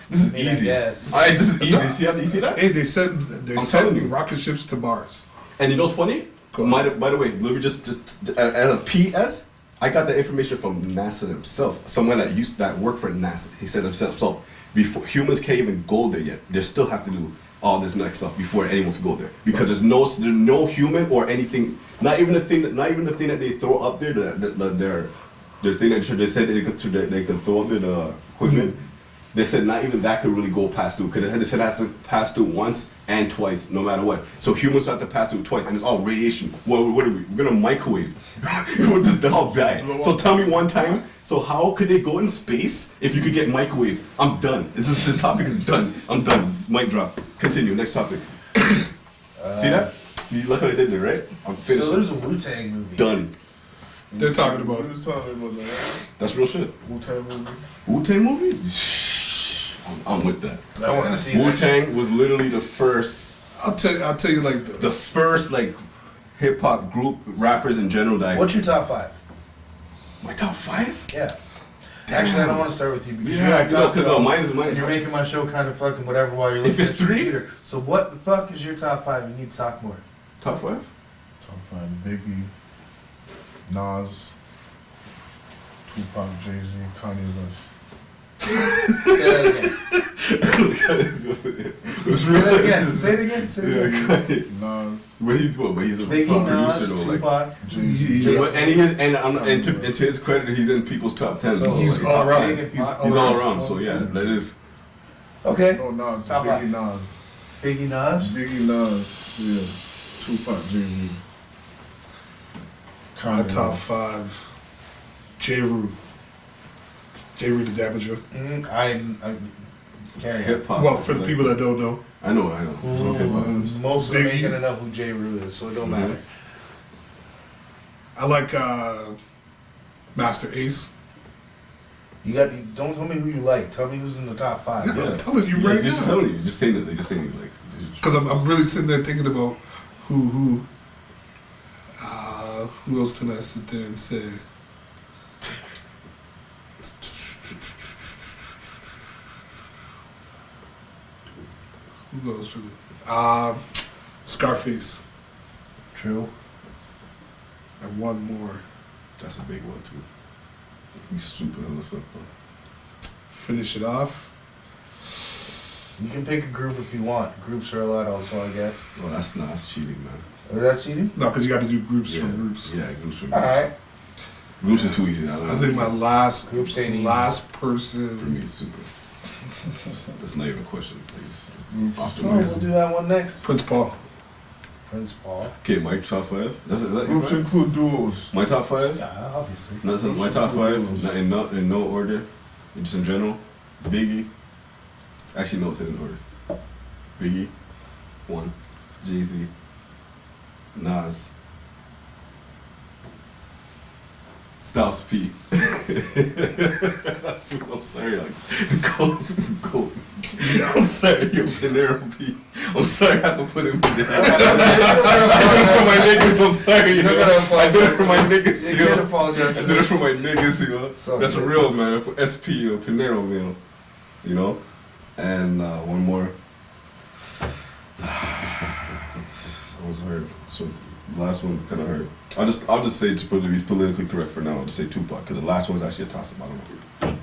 This is I mean, I easy. guess. All right, this is easy. See you see that? Hey, they said telling sending you. rocket ships to Mars. And you know what's funny? Go on. By the way, let me just as a PS, I got the information from NASA himself. Someone that worked for NASA. He said himself. So before humans can't even go there yet, they still have to do all this next stuff before anyone can go there. Because there's no human or anything. Not even the thing that they throw up there. Their thing that they said that they could throw up there, the equipment. They said not even that could really go past through, because they said it has to pass through once and twice, no matter what. So humans have to pass through twice, and it's all radiation. Well, what are we? We're gonna microwave. We'll just all die. So tell me one time. So how could they go in space if you could get microwave? I'm done. This topic is done. I'm done. Mic drop. Continue. Next topic. See that? See, look what I did there, right? I'm finished. So there's a Wu-Tang movie. Done. They're talking about We was talking about that. That's real shit. Wu-Tang movie. Wu-Tang movie? I'm with that. I want to see that. Wu-Tang was literally the first, I'll tell you like this. the first like hip hop group, rappers in general that I. What's your top 5? My top 5? Yeah. Actually, I don't want to start with you because Yeah, you're like, no, mine's. and you're making my show kind of fucking whatever while you're If looking it's at your 3? computer. So what the fuck is your top 5? You need to talk more. Top 5? Top 5. Biggie, Nas, Tupac, Jay-Z, Kanye West. Say that again. It's Say that again. Say it again. Say it again. Nas, But he's what? But he's a Biggie, producer Nas, though. Like, Tupac. Jay-Z. He's- but, and he is, and to his credit, he's in people's top 10. So, So he's like, all Tupac, around. Big and Pac. he's all around. So yeah, that is. Okay. No, Nas. Top Biggie, 5. Nas. Biggie, Nas. Biggie, Nas. Yeah. Tupac, Jay-Z. My Kanye top West. 5. J. Rue. J. Rue the Damager. I'm carrying Hip hop. Well, for the people that don't know, I know. So hip hop. Most of them Biggie. ain't gonna know who J. Rue is, so it don't matter. I like Master Ace. Don't tell me who you like. Tell me who's in the top 5. Yeah. Yeah. I'm telling you right Just now. telling you. Just saying that. They just saying you like. Because I'm really sitting there thinking about who else can I sit there and say? Who goes for the Scarface. True. And one more. That's a big one too. He's super hella simple. Finish it off. You can pick a group if you want. Groups are allowed also, I guess. Well, that's cheating, man. Is that cheating? No, because you got to do groups for groups. Yeah, groups for groups. Alright. Groups is too easy. I think my last Groups ain't easy. last person. For me, it's super. That's not even a question. It's off the Oh, we'll rails. do that one next. Prince Paul. Prince Paul. Okay, my top 5. Is that your Groups five? include duos. My top 5. Yeah, obviously. Nothing. My top 5. In no order. Just in general. Biggie. Actually, no, it's in order. Biggie. 1. Jay-Z. Nas. Styles P. That's true. I'm sorry. Like, the gold. I'm sorry, yo, Panero P. I'm sorry I have to put him in there. I did it for my niggas, I'm sorry, yo. I did it for my niggas, You can't yo. apologize. I did it for my niggas, yo. So That's good. real, man. For SP, yo, Panero, man. You know? And one more. I was hurt. So the last one's kind of hurt. I'll just say, to be politically correct for now, I'll just say Tupac, because the last one's actually a toss-up. I don't know.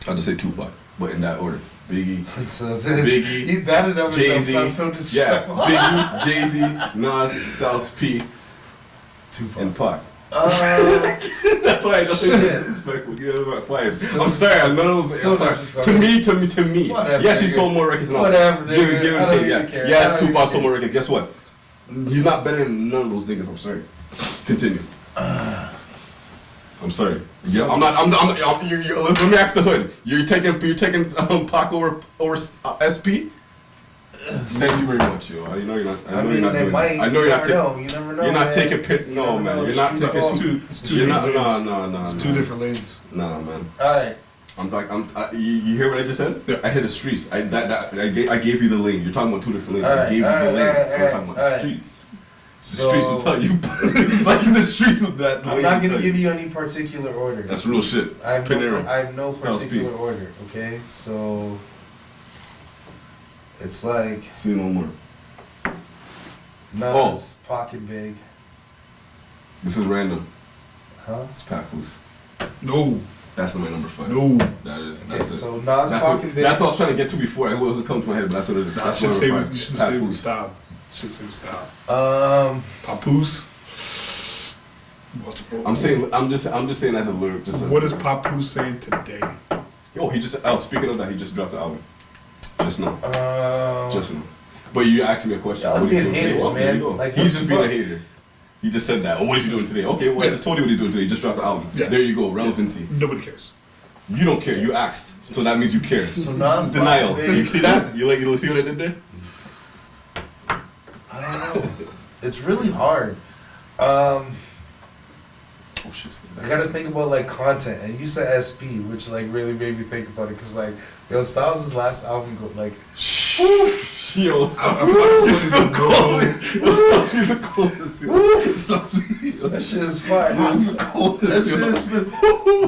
I'll just say Tupac, but in that order. Biggie, Biggie, that in of Jay-Z, itself sounds so yeah, disrespectful. Biggie, Jay-Z, Nas, Styles P, Tupac. and Pac. That's why I don't think Shit. it's disrespectful. Yeah, about twice. I'm sorry, I'm none of those. So I'm sorry. disrespectful. To me. Whatever, Yes, he nigga. sold more records than all. Whatever, Give nigga. and I don't take. even Yeah. care. I Yes, don't even Tupac sold care. more records. Guess what? He's not better than none of those niggas. I'm sorry. Continue. I'm sorry. Yeah, I'm not. Let me ask the hood. You're taking Pac over SP. Thank you very much, yo. I know you're not. I know you're not they doing might. that. I know you're not taking. You never know. You're not man. taking pit. You No, never man. know. You're not Shoot taking. off. It's two You're different not. lanes. No. It's two different lanes. Nah, man. All right. I'm like, you hear what I just said? Yeah. I hit the streets. I gave you the lane. You're talking about two different lanes. I Alright, gave you the alright, lane. alright, I'm talking about the alright. streets. The So- streets will tell you. It's like the streets of that. I'm not gonna give you any particular order. That's real shit. I have Panero. no Styles P. particular order. Okay, so it's like See no more. Nas, Pac, and Big. This is random. Huh? It's Papoose. No, That's my number 5. no. That's Okay, it. so Nas, That's Pac, what, and Big. that's what I was trying to get to before. It wasn't coming to my head, but that's what it is. I That's should my say number 5. you should say with Papoose. style. Should say with style. Papoose. Multiple. I'm just saying as a lyric. Just as What is Papoose saying today? Yo, he just. Speaking of that, he just dropped the album. Just now. Just now. But you asking me a question. Y'all What being you doing today? haters, Well, there you man. go. Like, He's what just the being a fuck? hater. He just said that. Oh, what is he doing today? Okay, well, I just told you what he's doing today. He just dropped the album. Yeah. There you go. Relevancy. Nobody cares. You don't care. You asked. So that means you care. So Nas, Denial. Pac, and Big. You see that? You see what I did there? I don't know. it's really hard. Oh shit. I gotta think about like content, and you said SP, which like really made me think about it, cause like, yo, Styles' last album go like, Yo, stop. You're still cold. He's the coldest. that shit is fire. He's the That coldest. shit has been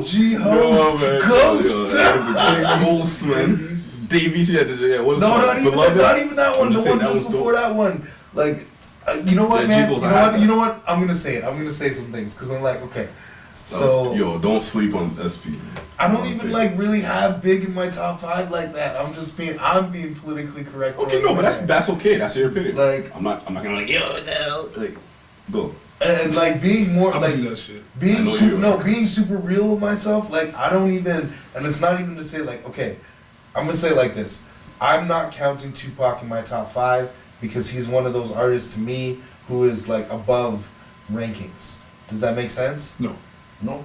G-Host, Ghost. Ghost, man. Davies, yeah, what is No, it? not even, Beloved? not even that one. I'm The just one saying that just was before dope. that one. Like, you know what, Yeah, man? G-Goes, You I know had what? that. You know what? I'm gonna say it. I'm gonna say some things because I'm like, okay. So Yo, don't sleep on SP. I don't You know what I'm even saying? like really have Big in my top 5 like that. I'm being politically correct. Okay, right no, but now. that's okay. That's your opinion. Like- I'm not gonna like, yo, what the hell? Like, go. and like being more I'm like gonna do that shit. I being know super, you no are. being super real with myself. Like I don't even, and it's not even to say like, okay, I'm gonna say it like this. I'm not counting Tupac in my top 5 because he's one of those artists to me who is like above rankings. Does that make sense? No. No,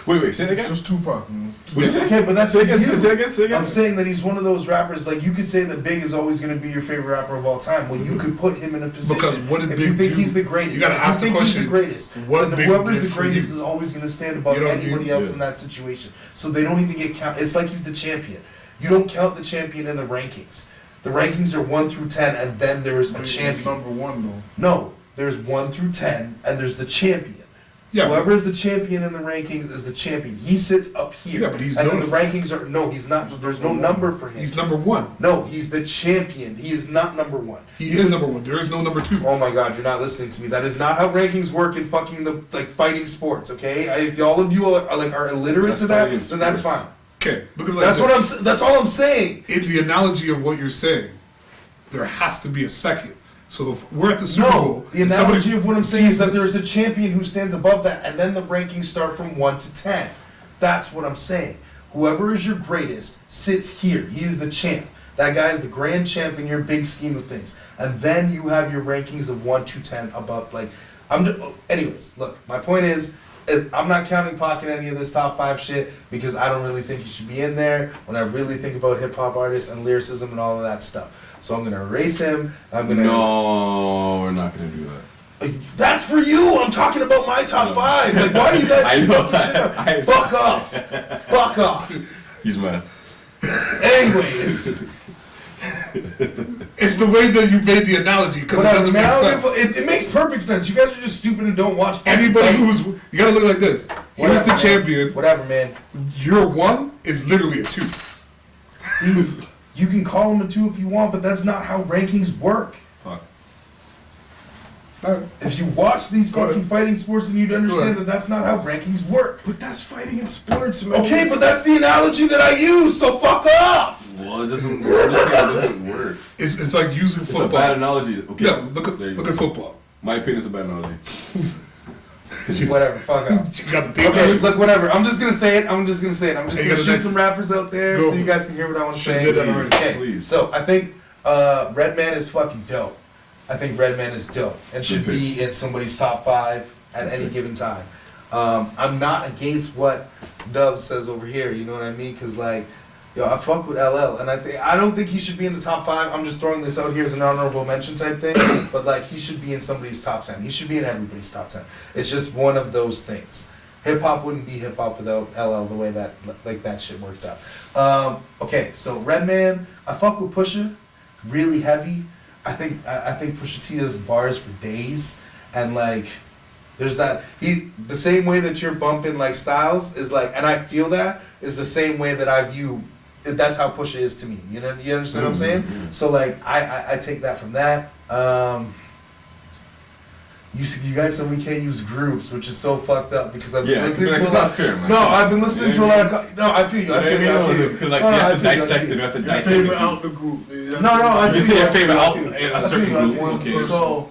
Wait, say it it's again. just Tupac, man. What do you say? Okay, but that's say again. you. Say again. Say again. I'm saying that he's one of those rappers. Like you could say that Big is always going to be your favorite rapper of all time. Well, you could put him in a position Because what did if Big you think do? he's the greatest. You gotta if ask you the think he's the question, greatest. what then Big whoever's did the for greatest you? is always going to stand above You don't- anybody you- else yeah. in that situation. So they don't even get counted. It's like he's the champion. You don't count the champion in the rankings. The rankings are 1 through 10, and then there's a He's champion. number one though. No, there's 1 through 10, and there's the champion. Yeah, but- Whoever is the champion in the rankings is the champion. He sits up here. Yeah, but he's and then the notified. rankings are no. He's not. There's no number for him. He's number 1. No, he's the champion. He is not number 1. He is number 1. There is no number 2. Oh my God, you're not listening to me. That is not how rankings work in fucking the like fighting sports. Okay, if all of you are illiterate That's to that, fighting then that's sports. fine. Okay, look at it like That's this. what I'm. That's all I'm saying. In the analogy of what you're saying, there has to be a second. So if we're at the Super Bowl, No, the and analogy somebody- of what I'm saying is that there is a champion who stands above that, and then the rankings start from 1 to 10. That's what I'm saying. Whoever is your greatest sits here. He is the champ. That guy is the grand champ in your big scheme of things. And then you have your rankings of 1 to 10 above. Like, anyways, look, my point is I'm not counting Pac in any of this top 5 shit because I don't really think he should be in there when I really think about hip hop artists and lyricism and all of that stuff. So I'm gonna erase him. I'm gonna. No, we're not gonna do that. That's for you. I'm talking about my top 5. Like, why do you guys I keep know. fucking shit up? I- Fuck off. Fuck off. He's mad. Anyways, it's the way that you made the analogy because it whatever, doesn't man. make I don't sense. give a- it makes perfect sense. You guys are just stupid and don't watch. fucking Anybody fights. who's you gotta look like this. Here's Whatever, the man. champion. Whatever, man. Your 1 is literally a 2. He's. You can call him a 2 if you want, but that's not how rankings work. Fuck. If you watch these Go ahead. fucking fighting sports, then you'd understand ahead. that that's not how rankings work. But that's fighting in sports, man. Okay, but that's the analogy that I use. So fuck off. Well, it doesn't. I'm just saying it doesn't work. It's like using It's football. a bad analogy. Okay. Yeah, look There you at go. football. My opinion is a bad analogy. Whatever. Fuck off. You got the Okay, Patriots. look, whatever. I'm just gonna say it. I'm just Hey, gonna you shoot gotta next- some rappers out there Go. so you guys can hear what I want to Should've say. did that already. Okay, Please. so I think Redman is fucking dope. I think Redman is dope and should Good pick. be in somebody's top 5 at Good any pick. given time. I'm not against what Dub says over here. You know what I mean? Because like, yo, I fuck with LL, and I don't think he should be in the top 5. I'm just throwing this out here as an honorable mention type thing. But like, he should be in somebody's top 10. He should be in everybody's top 10. It's just one of those things. Hip hop wouldn't be hip hop without LL the way that like that shit works out. Okay, so Redman, I fuck with Pusha, really heavy. I think Pusha T has bars for days, and like there's that the same way that you're bumping like Styles is like, and I feel that is the same way that I view. That's how Pusha is to me. You know, you understand what I'm saying? So like I take that from that. You guys said we can't use groups, which is so fucked up because I've been Yeah, listening it's to a not lot. fair, man. No, I've been listening to a lot of. No, I feel you. I feel you. I feel you. Because like No, you no, I have to feel you, I dissect feel it. you. You have to Your dissect favorite it. out the group. Yeah, No, I You feel say you, your I feel favorite you, I out feel you. in I a feel certain you, I group. feel you. Okay. So,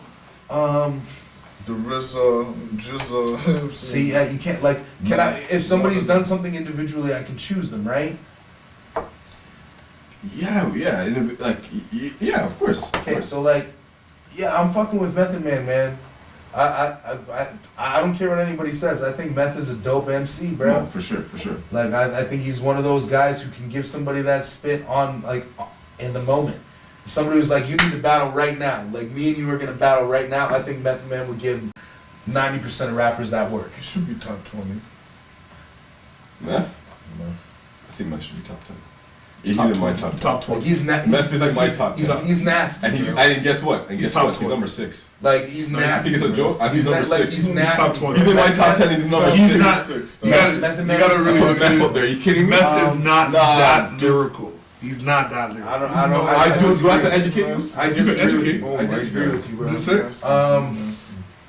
The RZA, Jizza. see, you can't like. Can I? If somebody's done something individually, I can choose them, right? Yeah, like, yeah, of course. Okay, so like, yeah, I'm fucking with Method Man, man. I don't care what anybody says. I think Meth is a dope MC, bro. No, for sure. Like I think he's one of those guys who can give somebody that spit on like in the moment. If somebody was like, you need to battle right now, like me and you are gonna battle right now, I think Method Man would give 90% of rappers that work. He should be top 20. Meth? No. I think Meth should be top 10. He's in my top 10. Top Like 20. he's Meth is like my top 10. He's nasty. And he's, bro. and guess what? And He's guess top what? He's 20. number 6. Like he's No, I nasty. think it's a bro. joke. I think he's number like, 6. he's nasty. top 20. He's in my top 10 and he's number He's 6. not. Six. You gotta, Method you Man gotta is really Put listen Meth to up there. Are you kidding me? Meth is not Nah. that lyrical. He's not that lyrical. I don't. I do I have to educate you? I You disagree. can With educate. you. I disagree with you, bro. Is it?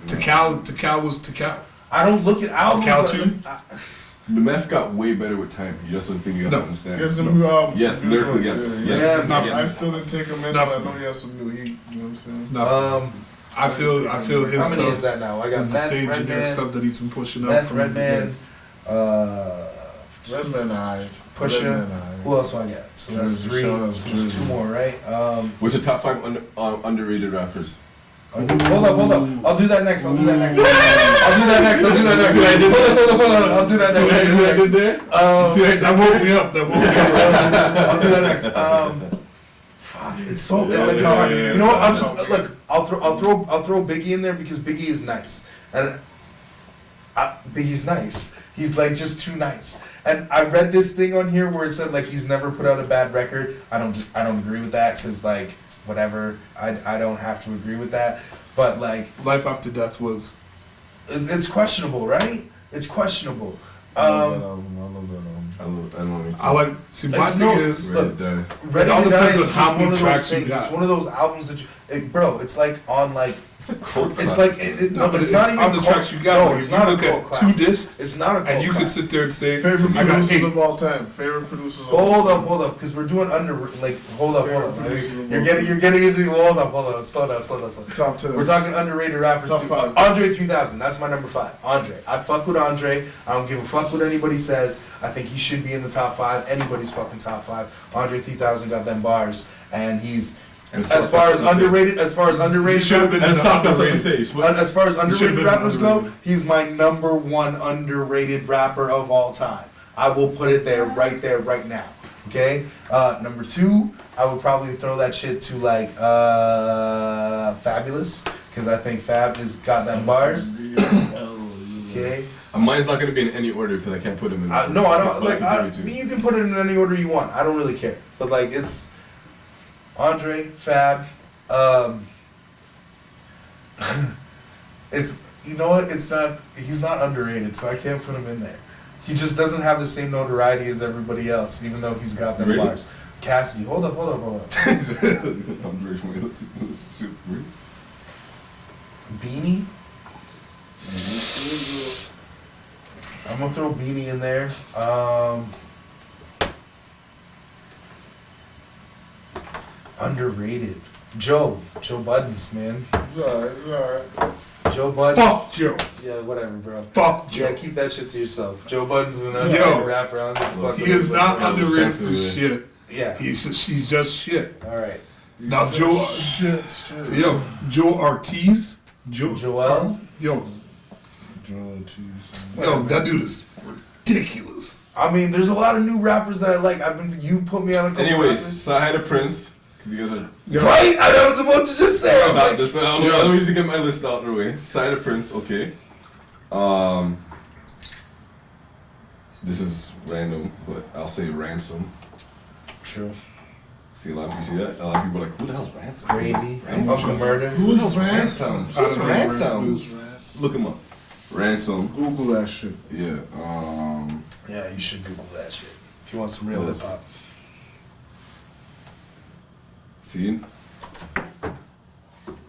Tikal was Tikal. I don't look at albums. Cal like- too? The Meth got way better with time. You just don't think you have to understand. He has some new albums. Yes, some new lyrically, joints, yes. Yeah, not- I Yes. still didn't take him in, Not but I for know me. he has some new heat. You know what I'm saying? Nothing. I feel his How many is stuff that now? I got is the Meth, same generic Redman, stuff that he's been pushing out Meth, from the Redman, Redman, I. Pusha. Who else do I got? So that's Jersey, 3. shout out So to there's Jersey. 2 more, right? What's your top 5 underrated rappers? Hold up. I'll do that next. I'll do that next. See what I did? Hold on. I'll do that See what I next. did there? See what I did That woke me up. I'll do that next. Fuck, it's so like it's hard. You know what? I'll just look. I'll throw Biggie in there because Biggie is nice, and Biggie's nice. He's like just too nice. And I read this thing on here where it said like he's never put out a bad record. I don't agree with that because like whatever. I don't have to agree with that. But like Life After Death was. it's questionable, right? It's questionable. I love that album. I love it. I like. See, my It's thing no- is. look, Die. Ready It all to Die depends is on just how one many of those tracks you things. got. It's one of those albums that bro, it's like on like It's a cult it's classic. like it, No, but it's not it's even on the cult- tracks you got. No, Like, it's if you not a look cult at classic. 2 discs, It's not a cult and you could classic. sit there and say, Favorite I got producers 8. of all time. Favorite producers of all time. Hold up, because we're doing hold up. Favorite You're getting into hold up, slow down. Top 10. We're talking underrated rappers Top too. 5. Andre 3000, that's my number 5. Andre. I fuck with Andre. I don't give a fuck what anybody says. I think he should be in the top 5. Anybody's fucking top 5. Andre 3000 got them bars, and he's And as far as underrated should have been And in it's the not that's what underrated. you say. as far as should've underrated been rappers go, underrated. he's my number 1 underrated rapper of all time. I will put it there, right now. Okay? Number 2, I would probably throw that shit to like Fabulous, because I think Fab has got them bars. Okay? Mine's not gonna be in any order because I can't put them in. No, I don't But like. can give it to you. You can put it in any order you want. I don't really care. But like, it's Andre, Fab. It's you know what? It's not. He's not underrated, so I can't put him in there. He just doesn't have the same notoriety as everybody else, even though he's got them Really? bars. Cassidy, hold up. I'm very familiar. Let's shoot. Really? Beanie. I'm gonna throw Beanie in there. Underrated. Joe Buttons, man. It's alright. Joe Buttons. Fuck Joe. Yeah, whatever, bro. Fuck Joe. Yeah, keep that shit to yourself. Joe Buttons is another Yo. rapper. I don't give a fuck He is what not anybody says. underrated for sensitive. shit. Yeah. She's just shit. All right. Now Joe, Shit. yo, Joe Ortiz, Joel. yo, Ortiz. that dude is ridiculous. I mean, there's a lot of new rappers that I like. You put me on a couple Anyways, rappers. so I had a Prince because you guys are. Yo, Right? I was about to just say. I was Stop like, this. Let me just get my list out of the way. Side of Prince, okay. This is random, but I'll say Ransom. True. See a lot of people see that. A lot of people are like, who the hell's Ransom? Gravy. Ransom. Uncle Murder. Who's Ransom? Who's I don't know Ransom? Ransom. Look him up. Ransom. Google that shit. Yeah. Yeah, you should Google that shit if you want some real hip Yes. hop. See?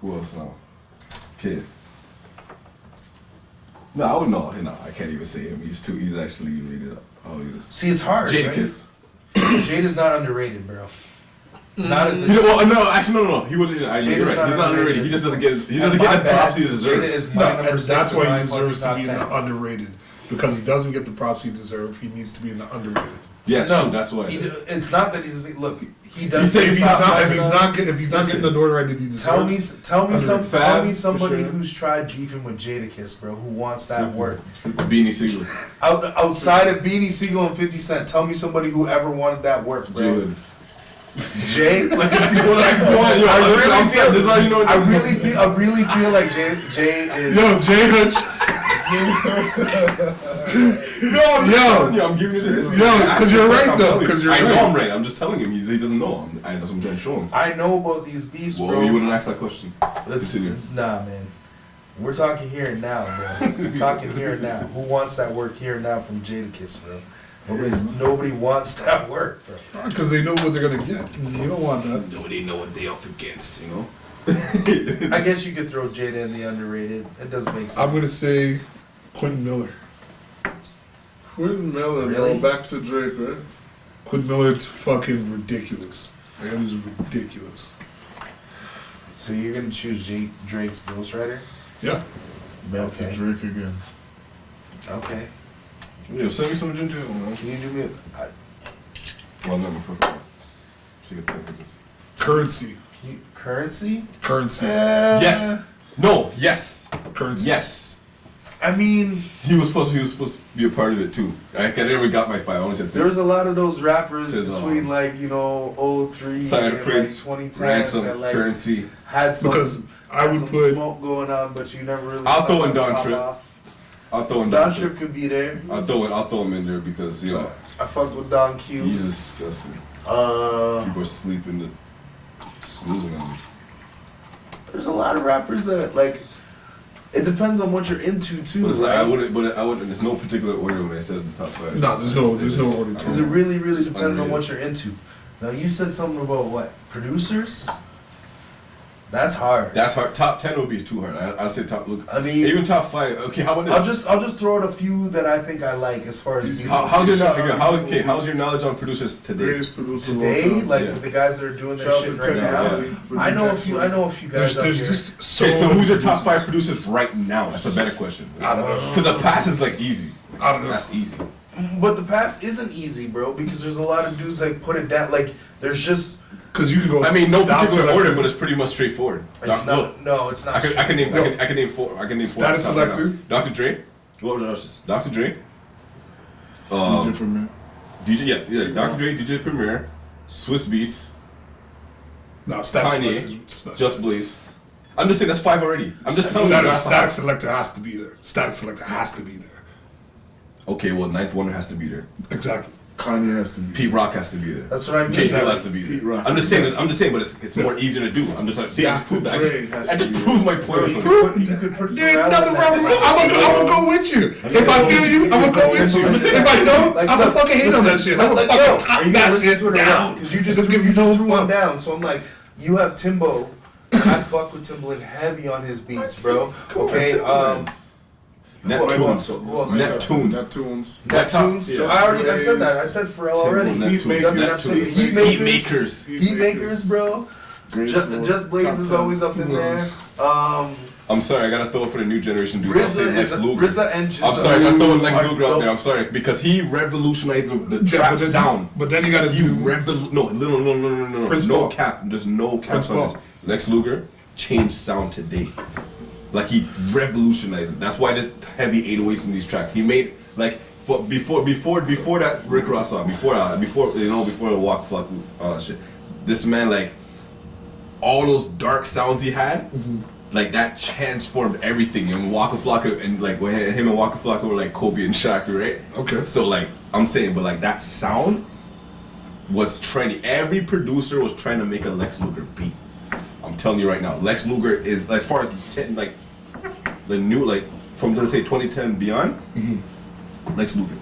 Who else now? Kid. No, I would know. You know, I can't even say him. He's actually rated up. Oh, he is. See, it's hard. Right? Jadakiss. Jada's not underrated, bro. Not at He this. don't- well, no, actually, no. He wouldn't. I mean, you're Jada's right. He's not underrated. He just doesn't get. He doesn't My get the bad. props he Jada deserves. is No, my number and 6 that's in why my he deserves to top be in 10. the underrated because he doesn't get the props he deserves. He needs to be in the underrated. Yes, No, true. That's why. It's not that he doesn't look. He He does. said if he's not top getting Listen, the notoriety that he deserves. Tell me Fab, somebody for sure. who's tried beefing with Jadakiss, bro, who wants that work. Beanie Siegel. Outside of Beanie Siegel and 50 Cent, tell me somebody who ever wanted that work, bro. J-Hood. Jay. Like, if you want, I can go on. Yo, I'm saying, this is how you know. I really feel like Jay is. Yo, Jay Hutch. I'm giving you this. Yo, because you're right though. Because you're I right. know I'm right. I'm just telling him. He doesn't know. That's what I'm trying to show him. I know about these beefs, Well, bro. you wouldn't ask that question. Let's Continue. Nah, man. We're talking here and now, bro. We're talking here and now. Who wants that work here and now from Jadakiss, bro? Nobody wants that work, bro. Because they know what they're gonna get. You don't want that. Nobody know what they up against, you know. I guess you could throw Jada in the underrated. It doesn't make sense. I'm gonna say Quentin Miller. Quentin Miller, Really? bro. Back to Drake, right? Quentin Miller's fucking ridiculous. Like, that is ridiculous. So you're gonna choose Drake's Ghostwriter? Yeah. Back to Okay. Drake again. Okay. Yo, send me some ginger. Can you do me? Well, no, my fucking. She can take this. Currency. Currency? Currency. Yes. No. Yes. Currency. Yes. I mean, He was supposed to be a part of it too. I never got my fight. I only said there was a lot of those rappers Says, between like 03 Silent and Prince, like 2010 Ransom, that like Currency. had some, Because I had would some put smoke going on, but you never really. I'll saw throw in them Don pop Trip. off. I'll throw in Don Don Trip could be there. I'll throw him in there because you know I fucked with Don Q. he's disgusting. People are sleeping, snoozing on him. There's a lot of rappers that like. It depends on what you're into too. But it's like right? I wouldn't. There's no particular order when I said the top five. No, there's no order to Because it really depends on Unreal. what you're into. Now you said something about what producers. That's hard. That's hard. Top 10 would be too hard. I'll say top. Look, I mean, even top 5. Okay, how about this? I'll just throw out a few that I think I like as far as music. How's your knowledge? How's your knowledge on producers today? Greatest producer of all Today, time. like Yeah. the guys that are doing their Shouts shit to right Ted now. Alley for I know a Jackson. few. I know a few guys out there's here. just so Okay, so many who's your top 5 producers. producers right now? That's a better question. I don't know. Because the past is like easy. I don't know. That's easy. But the past isn't easy, bro, because there's a lot of dudes like put it down. Like there's just Because you can go. I mean, no style particular selector. order, but it's pretty much straightforward. it's Look, not. No, it's not. I can name. No. I can name 4. I can name 4. Status selector? Dr. Dre. What was this? Dr. Dre. DJ Premier. DJ. Yeah. Dr. Dre. DJ Premier. Swiss Beats. No, status Kanye. selector. Just Blaze. I'm just saying that's 5 already. I'm just telling you that's Status 5. selector has to be there. Status selector has to be there. Okay, well, Ninth Wonder has to be there. Exactly. Kanye has to be. Pete Rock has to be there. That's what I mean. J. Cole has to be Pete there. Rock. I'm just saying, but it's more easier to do. I'm just like, see, I just proved that. Dre has I to just be proved my Bro, point. you could put There's Pharrell nothing in wrong that. with it. I'm gonna go with you. If I feel you, I'm gonna go with you. If I don't, Like, I'm gonna look, fucking hate on that listen, shit. like, I'm gonna yo, fucking are you knock gonna that listen shit to it or down. Because you just Just threw, give you you just no threw one fuck. down. So I'm like, you have Timbo. I fuck with Timbaland heavy on his beats, bro. Okay, Neptunes. Who else? Neptunes. Neptunes. Neptunes. Yeah. I said that. I said Pharrell already. Neptunes. Heat makers. Heat Heat makers, bro. Just Blaze is always up in there. I'm sorry, I gotta throw it for the new generation dudes. I'll say Lex Luger. RZA and Jussie. I'm sorry, I gotta throw Lex are Luger out dope. there. I'm sorry because he revolutionized the Yeah, trap but then- sound. But then you gotta He do. no. Prince No Paul. cap. There's no cap Prince on Paul. this. Lex Luger changed sound today. Like he revolutionized it. That's why there's heavy 808s in these tracks. He made like before that Rick Ross song, before the Walk Flock shit. This man like all those dark sounds he had. Like that transformed everything. And Waka Flocka and like when him and Waka Flocka were like Kobe and Shaq, right? Okay. So like I'm saying, but like that sound was trendy. Every producer was trying to make a Lex Luger beat. I'm telling you right now, Lex Luger is as far as like the new like from let's say 2010 beyond. Lex Luger.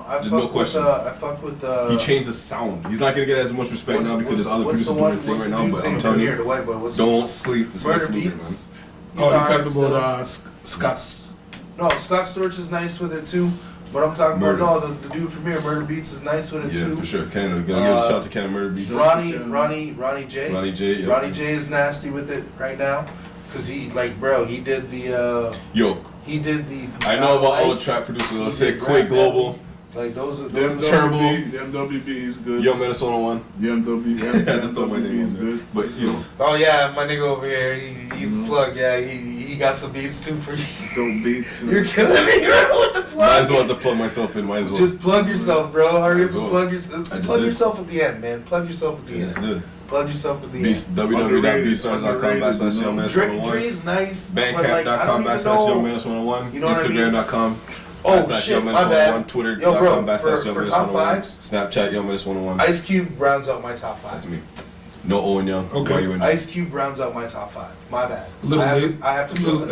There's no question. I fuck with He changed the sound. He's not gonna get as much respect now because there's other producers doing their thing what's right the now. dude But saying I'm telling Premier, you, the white boy? What's don't sleep. It's Lex Murder Luger, Beats? man. He's Oh, you're alright talking still. about Scott's. No, Scott Storch is nice with it too. But I'm talking Murder. about the dude from here, Murder Beats is nice with it Yeah, too. for sure. Canada. Gotta give a shout out to Canada Murder Beats. Ronnie J. Ronnie J. Yeah. Ronnie J is nasty with it right now. Cause he like bro, he did the Yo, I know about all the trap producers. Let's say Quake Global, Like those are The those Turbo. MWB is good. Young Menace 101. The MWB, I had to throw my name is on there. good. But you know, Oh yeah, my nigga over here, he's the plug. Yeah, he You got some beats too for you. Dope beats. You're killing me. You don't know what the plug. Might as well have to plug myself in. Might as well. Just plug yourself, bro. Hurry up Might as and well. plug yourself. I just Plug did. yourself at the end, man. Plug yourself at the I just end. did. Plug yourself at the end. www.bstars.com/youngmanis101. Dre's nice. but, like, I don't even know. Bandcamp.com/youngmanis101. You know what I mean? Instagram.com. Oh shit, my bad. Twitter.com Yo, bro, for /youngmanis101. top fives, Snapchat youngmanis101. Ice Cube rounds out my top five. That's me. No Owen Young. Okay. Why you in Ice Cube rounds out my top five. My bad. A little I have late. to- I have to A little late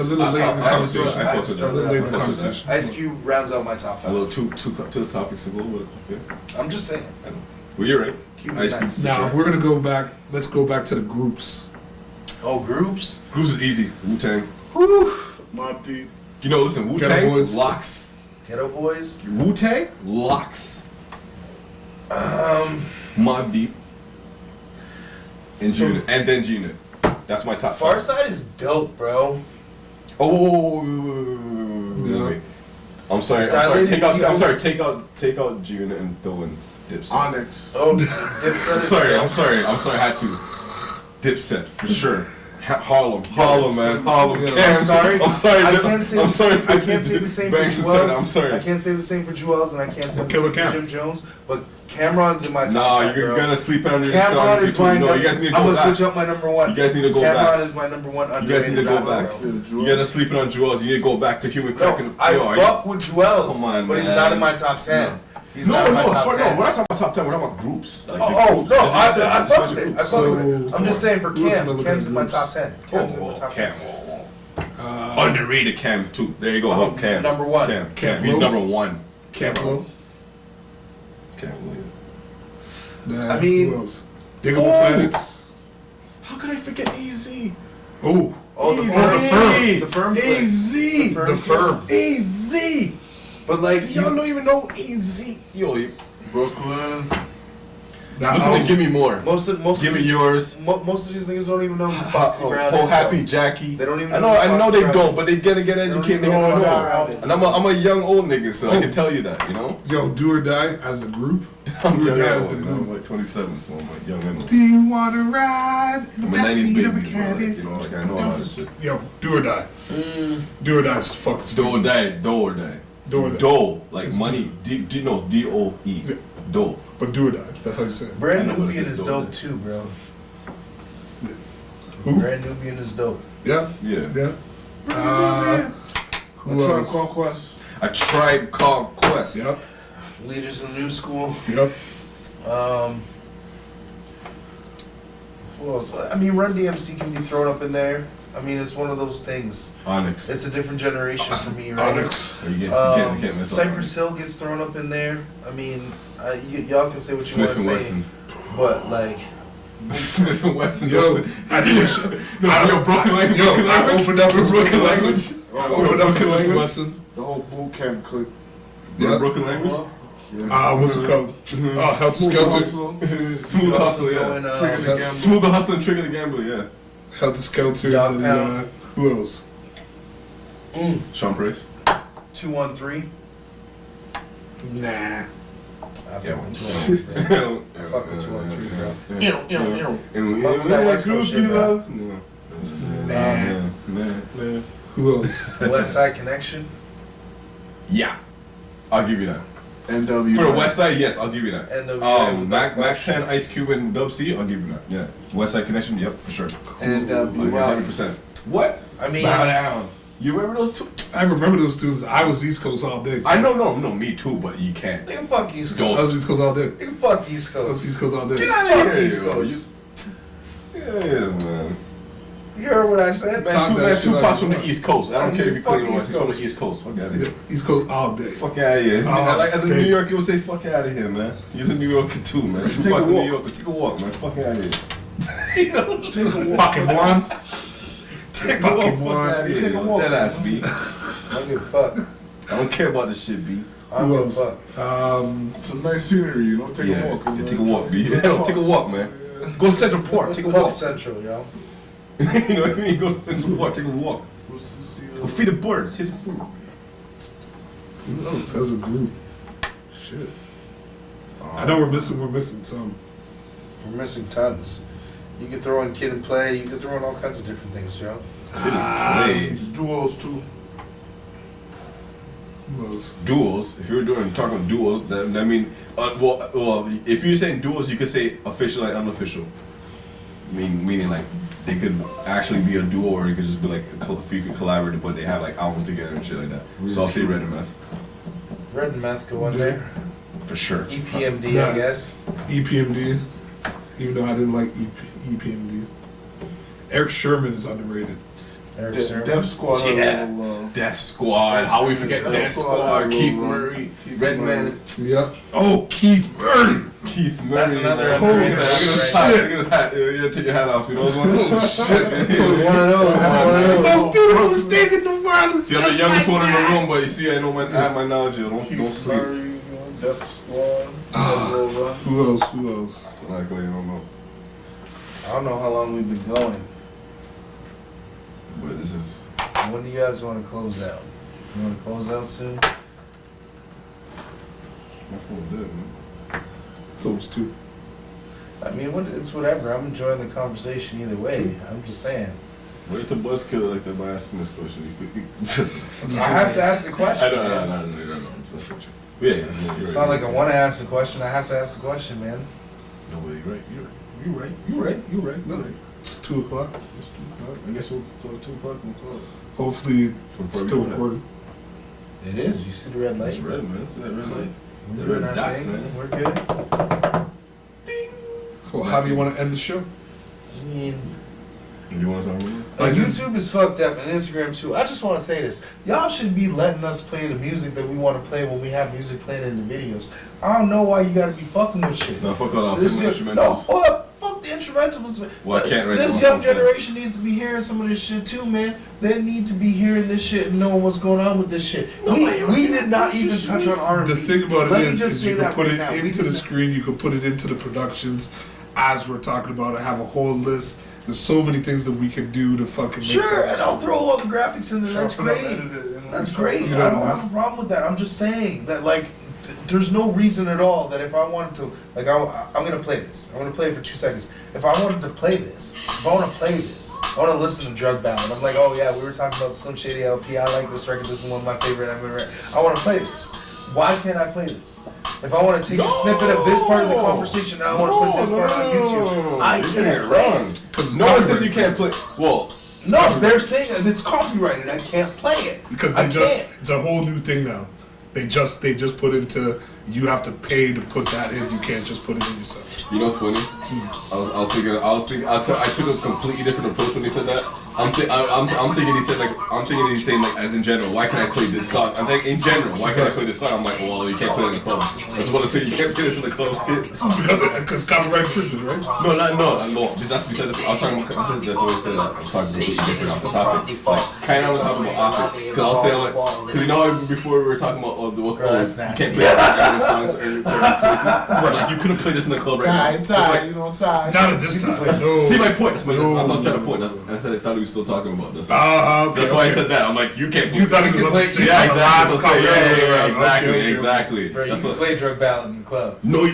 in the conversation. I fucked with that. A little late in the I fucked with that. conversation. Ice Cube rounds out my top A little five. two topics ago, but okay. I'm just saying. I know. Well, you're right. Cube Ice is nice. Cube. Now, if we're gonna go back, let's go back to the groups. Oh, groups. Groups is easy. Wu-Tang. Whew. Mobb Deep. You know, listen, Ghetto Wu-Tang Boys. locks. Ghetto Boys. Wu-Tang locks. Mobb Deep. And So- G-Unit. And then G-Unit. That's my top five. Farside is dope, bro. Oh, wait. I'm sorry. Dilated Take out. I'm Eagles. sorry. Take out G-Unit and throw in Dipset. Onyx. Oh, Dipset I'm is sorry. dope. I'm sorry. I had to. Dipset for sure. Harlem, man, Harlem. Yeah, Cam. I'm sorry. I'm sorry. I Dip- can't say. I'm sorry. I can't say the same for Banks and Jewels. Son, I'm sorry. I can't say the same for Jewels, and I can't say the Killer same for Cam. Jim Jones. But Cameron's in my top Nah, 10, you're bro. gonna sleep under your Cameron songs. is my No, number. you guys need to I'm go gonna back. switch up my number one. You guys need to go Cameron back. is my number one. You guys need to go underrated back. rapper, bro. You guys are sleeping on Jewels. You need to go back to Human Crack. No, I fuck with Jewels, Come on, but he's man. not in my top 10. No. He's not in my top 10. No, we're not talking about top 10. We're talking about groups. Like Oh, big no, groups. As you I said, fuck special with it. I groups. fuck with it. So- I'm just saying for Who are some Cam. other Cam's in my groups? top 10. Cam's in my Oh, top Cam. 10. Underrated Cam too. There you go. Oh, Cam. number one. Cam. He's Blow. number one. Camp Low. Cam. Nah, I mean- who else? Diggable Oh. Planets. How could I forget AZ? Oh, Oh, the Easy. firm. The firm. clip. AZ. The firm. AZ. But like, Do y'all don't even know AZ? Yo, Brooklyn. that listen to house. Give Me More. most of Give me these, yours. most of these niggas don't even know who Foxy Brown Oh, is. Happy though. Jackie. They don't even I know know. who I know Foxy they Brown don't, is. but they gotta get They don't educated. even They know gotta who Foxy know. Brown is. And I'm a young old nigga, so I Oh. can tell you that. You know. Yo, Do or Die as a group. I'm Do or young, Die as the you know, group. I'm like 27, so I'm like young and old. Do you wanna ride in I'm the a 90s backseat baby, of a bro. Like, caddy? you know, like I know all this shit. Yo, Do or Die. Do or Die is fucking Do or stupid. die, do or die. Do or die. Do, like It's money. Do you know D-O-E? Yeah. Do. But Do or Die. That's how you say it. Brand I know what it Nubian says, is though. dope too, bro. Who? Brand Nubian is dope. Yeah. Yeah. Yeah. Who Tribe else? Called Quest. A Tribe Called Quest. Yep. Leaders in New School. Yep. Who else? I mean, Run DMC can be thrown up in there. I mean, it's one of those things. Onyx. It's a different generation for me, right? Onyx. Oh, you can't miss Cypress Hill gets thrown up in there. I mean, y'all can say what you Smith want and to say, Wesson. but like, Smith and Wesson. Yo, I did. Yo, broken language. Yo, broken I language. opened up with broken Smith and language. I opened up with Smith and Wesson. The whole boot camp clique. Yeah. Broken language. Yeah. What's it called? Helter Skelter. Smooth the Hustler, going, yeah. Trigger the Gambler. Smooth the Hustler and Trigger the Gambler, yeah. Helter Skelter. Dog And, Pound. who else? Sean Price. 213. Nah. I fuck Yeah. with 213, bro. I fuck with 213, bro. Fuck with that West Coast shit, bro. Nah. Who else? West Side Connection. Yeah. I'll give you that. NW. For the West Side, yes, I'll give you that. NWA with Mac that 10, Ice Cube, and Dub C, I'll give you that. Yeah. West Side Connection, yep, for sure. NW. 100%. What? I mean, Bow down. You remember those two? I remember those dudes. I was East Coast all day. So I know, no, me too, but you can't. nigga, fuck East Don't. I was Coast. East Coast all day. Nigga, fuck East I was Coast. East Coast all day. Get out Fuck of here, East yo. Coast. Yeah, man. You heard what I said? Man, Talk that man, shit like Tupac's you from the want. East Coast. I don't care if you Fuck clean or East he's from the Coast. East Coast. Fuck out of Yeah, here. East Coast all day. Fuck out of here. Oh, Like, as a okay. New Yorker, you would say, fuck out of here, man. He's a New Yorker too, man. Tupac's a New Yorker. Take a walk, man. Fuck out of here. You know, take a walk. Fucking blonde. Take a fucking walk. Fuck one. out of here. Take a walk. Dead ass, B. I don't give a fuck. I don't care about this shit, B. I don't Who give else? a fuck. It's a nice scenery, you know. Take Yeah, a walk. yeah, take a walk, B. Yeah, take a walk, man. Go to Central Park. Take a Fuck walk. Central, yo. You know what I mean? Go to Central Park. Take a walk. Supposed to see Go feed the birds. Here's some food. Who else as a group? Shit. I know we're missing some. We're missing tons. You can throw in Kid and Play. You can throw in all kinds of different things, Joe. Play. Duos too. Who else? Duels. If you're talking duels, then I mean, well, if you're saying duels, you could say official and unofficial. Meaning like they could actually be a duo, or it could just be like a freaking collaborative, but they have like albums together and shit like that. So I'll say Red and Meth Red and Meth go in there. for sure. EPMD, Yeah. I guess. EPMD. Even though I didn't like EPMD. Eric Sherman is underrated. Eric Sermon. Def Squad. Yeah. Def Squad. How we forget Def Def Squad, Squad? Keith Lil Murray, Keith Redman. Yeah. Oh, Keith Murray. Keith Murray. That's another Oh, underrated man, look at his rapper hat. right Look at his hat. Yeah, take your hat off. You know what's one of those? Shit. It's one of those. That's one of The those. most beautiful thing in the world is See, I'm the just youngest like one in that. the room, but you see, I have my knowledge. Don't Keith sleep. Murray, Def Squad. Who else? Who else? Luckily, I don't know. I don't know how long we've been going. But this is. When do you guys want to close out? You want to close out soon? My phone dead, man. So it's two. I mean, it's whatever. I'm enjoying the conversation either way. I'm just saying. Wait till Buzzkill like that by asking this question. I have to ask the question. I don't man. know. That's what you. Yeah, you're It's right. not like I want to ask the question. I have to ask the question, man. No, but you're right. No, it's 2 o'clock. It's 2 o'clock. I guess we'll call it 2 o'clock. We'll call it. Hopefully, it's still before that. recording. It is. You see the red light? It's red, man. It's that red light. We're The doing red our dot, thing. man. We're good. Well, how do you want to end the show? I mean, You want something? like YouTube is fucked up and Instagram too. I just want to say this: y'all should be letting us play the music that we want to play when we have music playing in the videos. I don't know why you got to be fucking with shit. No, fuck all This the young- no, instrumentals. hold up. Fuck the instrumentals. Well, I can't right This now. young generation needs to be hearing some of this shit too, man. They need to be hearing this shit and knowing what's going on with this shit. We did not even touch on R&B. The thing about Let it me is just say you can that put right it now. We into did the not- screen, you can put it into the productions as we're talking about it. I have a whole list. There's so many things that we can do to fucking make Sure, that and I'll throw all the graphics in there. That's Chop it up, great. edit it, and That's then- great. You I don't don't know. have a problem with that. I'm just saying that, like, there's no reason at all that if I wanted to, like, I'm gonna play this. I'm gonna play it for 2 seconds. If I wanted to play this, if I want to play this, I want to listen to Drug Ballad. I'm like, oh yeah, we were talking about Slim Shady LP. I like this record. This is one of my favorite. I want to play this. Why can't I play this? If I want to take a snippet of this part of the conversation, I want to put this part on YouTube. I can't play it. Because no one says you can't play. Well, No, they're saying that it's copyrighted. I can't play it. because I they just can't. it's a whole new thing now. They just put into you have to pay to put that in. You can't just put it in yourself. you know what's funny? I took a completely different approach when he said that. I'm thinking he's saying like as in general. Why can't I play this song? I'm thinking in general. Why can't I play this song? I'm like, well, you can't play it in the club. I was about to say you can't play this in the club. Because copyright infringement, right? No. That's because I was talking about. That's what I said. I'm talking completely different off the topic. Like, kind of was talking about off it. Because I was saying like, because you know how before we were talking about you can't play certain songs or certain places. Like you couldn't play this in the club right now. Like, you know, sorry. Not at this time. No. see my point. That's what I was trying to No. point. I said I thought he was still talking about this. Okay, That's why I okay. said that. I'm like, you can't. You thought he was on the same Yeah, on the last exactly. conversation. Exactly. Okay, okay. Exactly. Bro, you That's can what. play Drug Ballad in the club. No.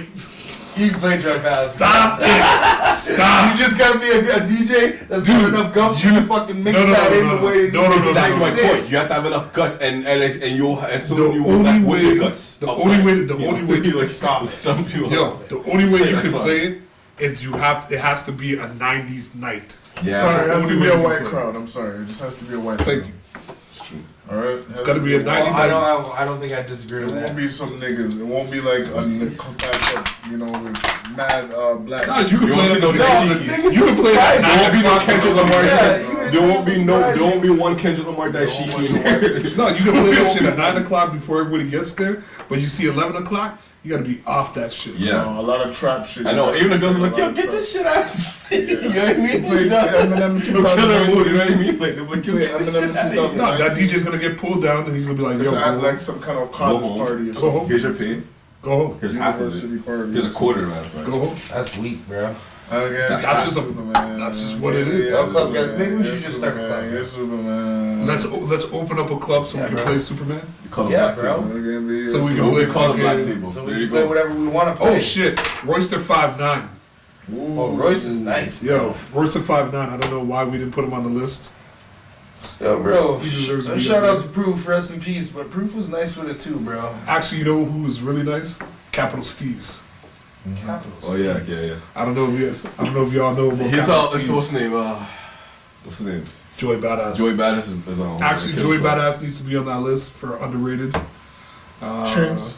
You can play Drug Ballad. Stop it! Stop! You just gotta be a DJ that's got enough gumption to fucking mix No, no, that no, in no, the way it no, needs no, to no, Exactly no, my exist. point. You have to have enough guts, and so The you only back with your way- guts. the outside. only way to You like stop it. stump you. Yo, the only way Play you that can song. play it is it has to be a 90s night. Yeah, Sorry, it has only to be way a you white can play. crowd. I'm sorry. It just has to be a white crowd. Thank you. it's true. Alright? It's gotta be a 90 Well, I don't think I disagree It with won't that. be some niggas. It won't be like a compact, you know, with mad black. Nah, you can You play won't it see no at niggas. the You can play it at There won't be no Kendrick Lamar. Yeah, you There won't be surprise there won't be one Kendrick Lamar that she can. No, you can play that shit at 9 o'clock before everybody gets there, but you see 11 o'clock, you gotta be off that shit. Yeah. A lot of trap shit. I know. Even the girls are like, A yo, lot of get trap. this shit out. You know what I mean? Play Eminem in Killer mood. 2019. You know what I mean? Like, they're like, yo, Play get this Eminem shit in out of here. 2019. No, that DJ's gonna get pulled down and he's gonna be like, yo, It's act go like home. some kind of college Go home. party or Go something. home. Here's your pay. Go home. Here's half of University it. party. Here's a quarter, matter of fact. Go home. That's weak, bro. That's just that's just what it is. Yo, club guys, maybe we should just start a club. Yes, Superman. Let's open up a club so we can bro. play Superman. You call it Yeah, black bro. table. So we You can play call it black fucking. table. So There we you can play go. whatever we want to play. Oh shit, Royster 5'9". Oh, Royce is nice. Yo, Royce at 5'9". I don't know why we didn't put him on the list. Yo, bro. He deserves to be Shout up out to Proof, rest in peace. But Proof was nice with it too, bro. Actually, you know who was really nice? Capital Steez. Oh yeah. I don't know if y'all know about He's Capital all. Steez. What's his name? Joy Badass. Joey Badass is on. Actually, Joey Badass needs to be on that list for underrated. Chins.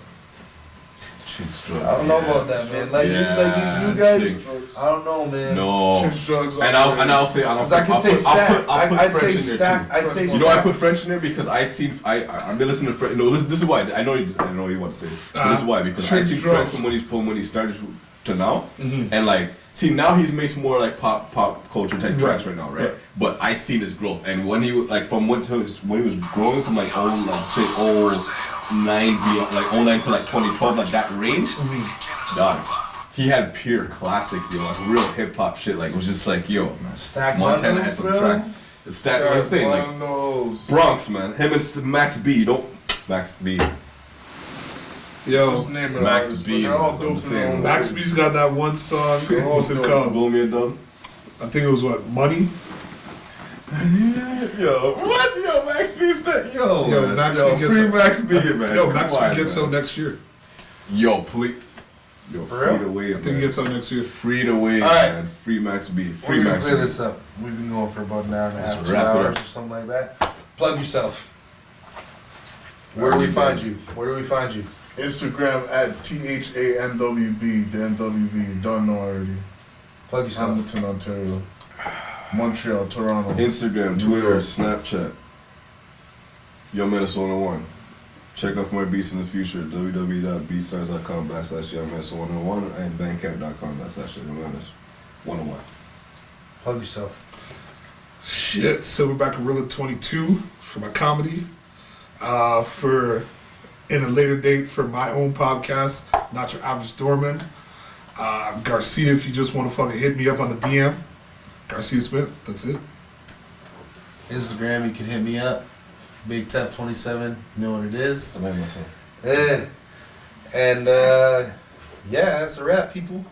I don't know about that, man. Like, like these new guys, I don't know, man. No. Chins drugs. And I'll say, Because I can say Stack. I'd say Stack. I'd say You know, I Stack. put French in there because I've been listening to French. No, this is why. I know you want to say it. But this is why, because I see French from when he started to now, and like, see now he makes more like pop culture type tracks right now, right? But I seen his growth, and when he like from when he was growing from like old like say old 09 to like 2012, like that range, dog. He had pure classics, yo, like real hip hop shit. Like it was just like, yo, Stack Montana had some tracks. Stack, what I'm saying, like Bronx, man. Him and Max B. Max B. Yo, Just name it Max artists, B, but they're all I'm dope in saying, their own Max ways. B's got that one song. What's it called? Blow me a dub. I think it was what, Money? Yo, what? Yo, Max B's that. Yo, man. Max B gets free out. Max B, man. Yo, Come Max B on, gets man. out next year. Yo, please. Yo, For free real? the wave, I think he gets out next year. Free the wave, All right. man. Free Max B. Free We're gonna Max clear B. this up. We've been going for about an hour and a Let's half, 2 wrap it hours up. or something like that. Plug yourself. Where do we find you? Where do we find you? Instagram at THANWB, the NWB, don't know already. Plug yourself. Hamilton, Ontario. Montreal, Toronto. Instagram, New Twitter, York. Snapchat. Yo Menace 101. Check out for my beats in the future. www.beatstars.com/youngmenace101 and bandcamp.com/youngmenace101. Plug yourself. Shit, Silverback Gorilla 22 for my comedy. For in a later date for my own podcast, Not Your Average Doorman. Garcia, if you just want to fucking hit me up on the DM. Garcia Smith, that's it. Instagram, you can hit me up. Big Tef 27, you know what it is. I like myself. And yeah, that's a wrap, people.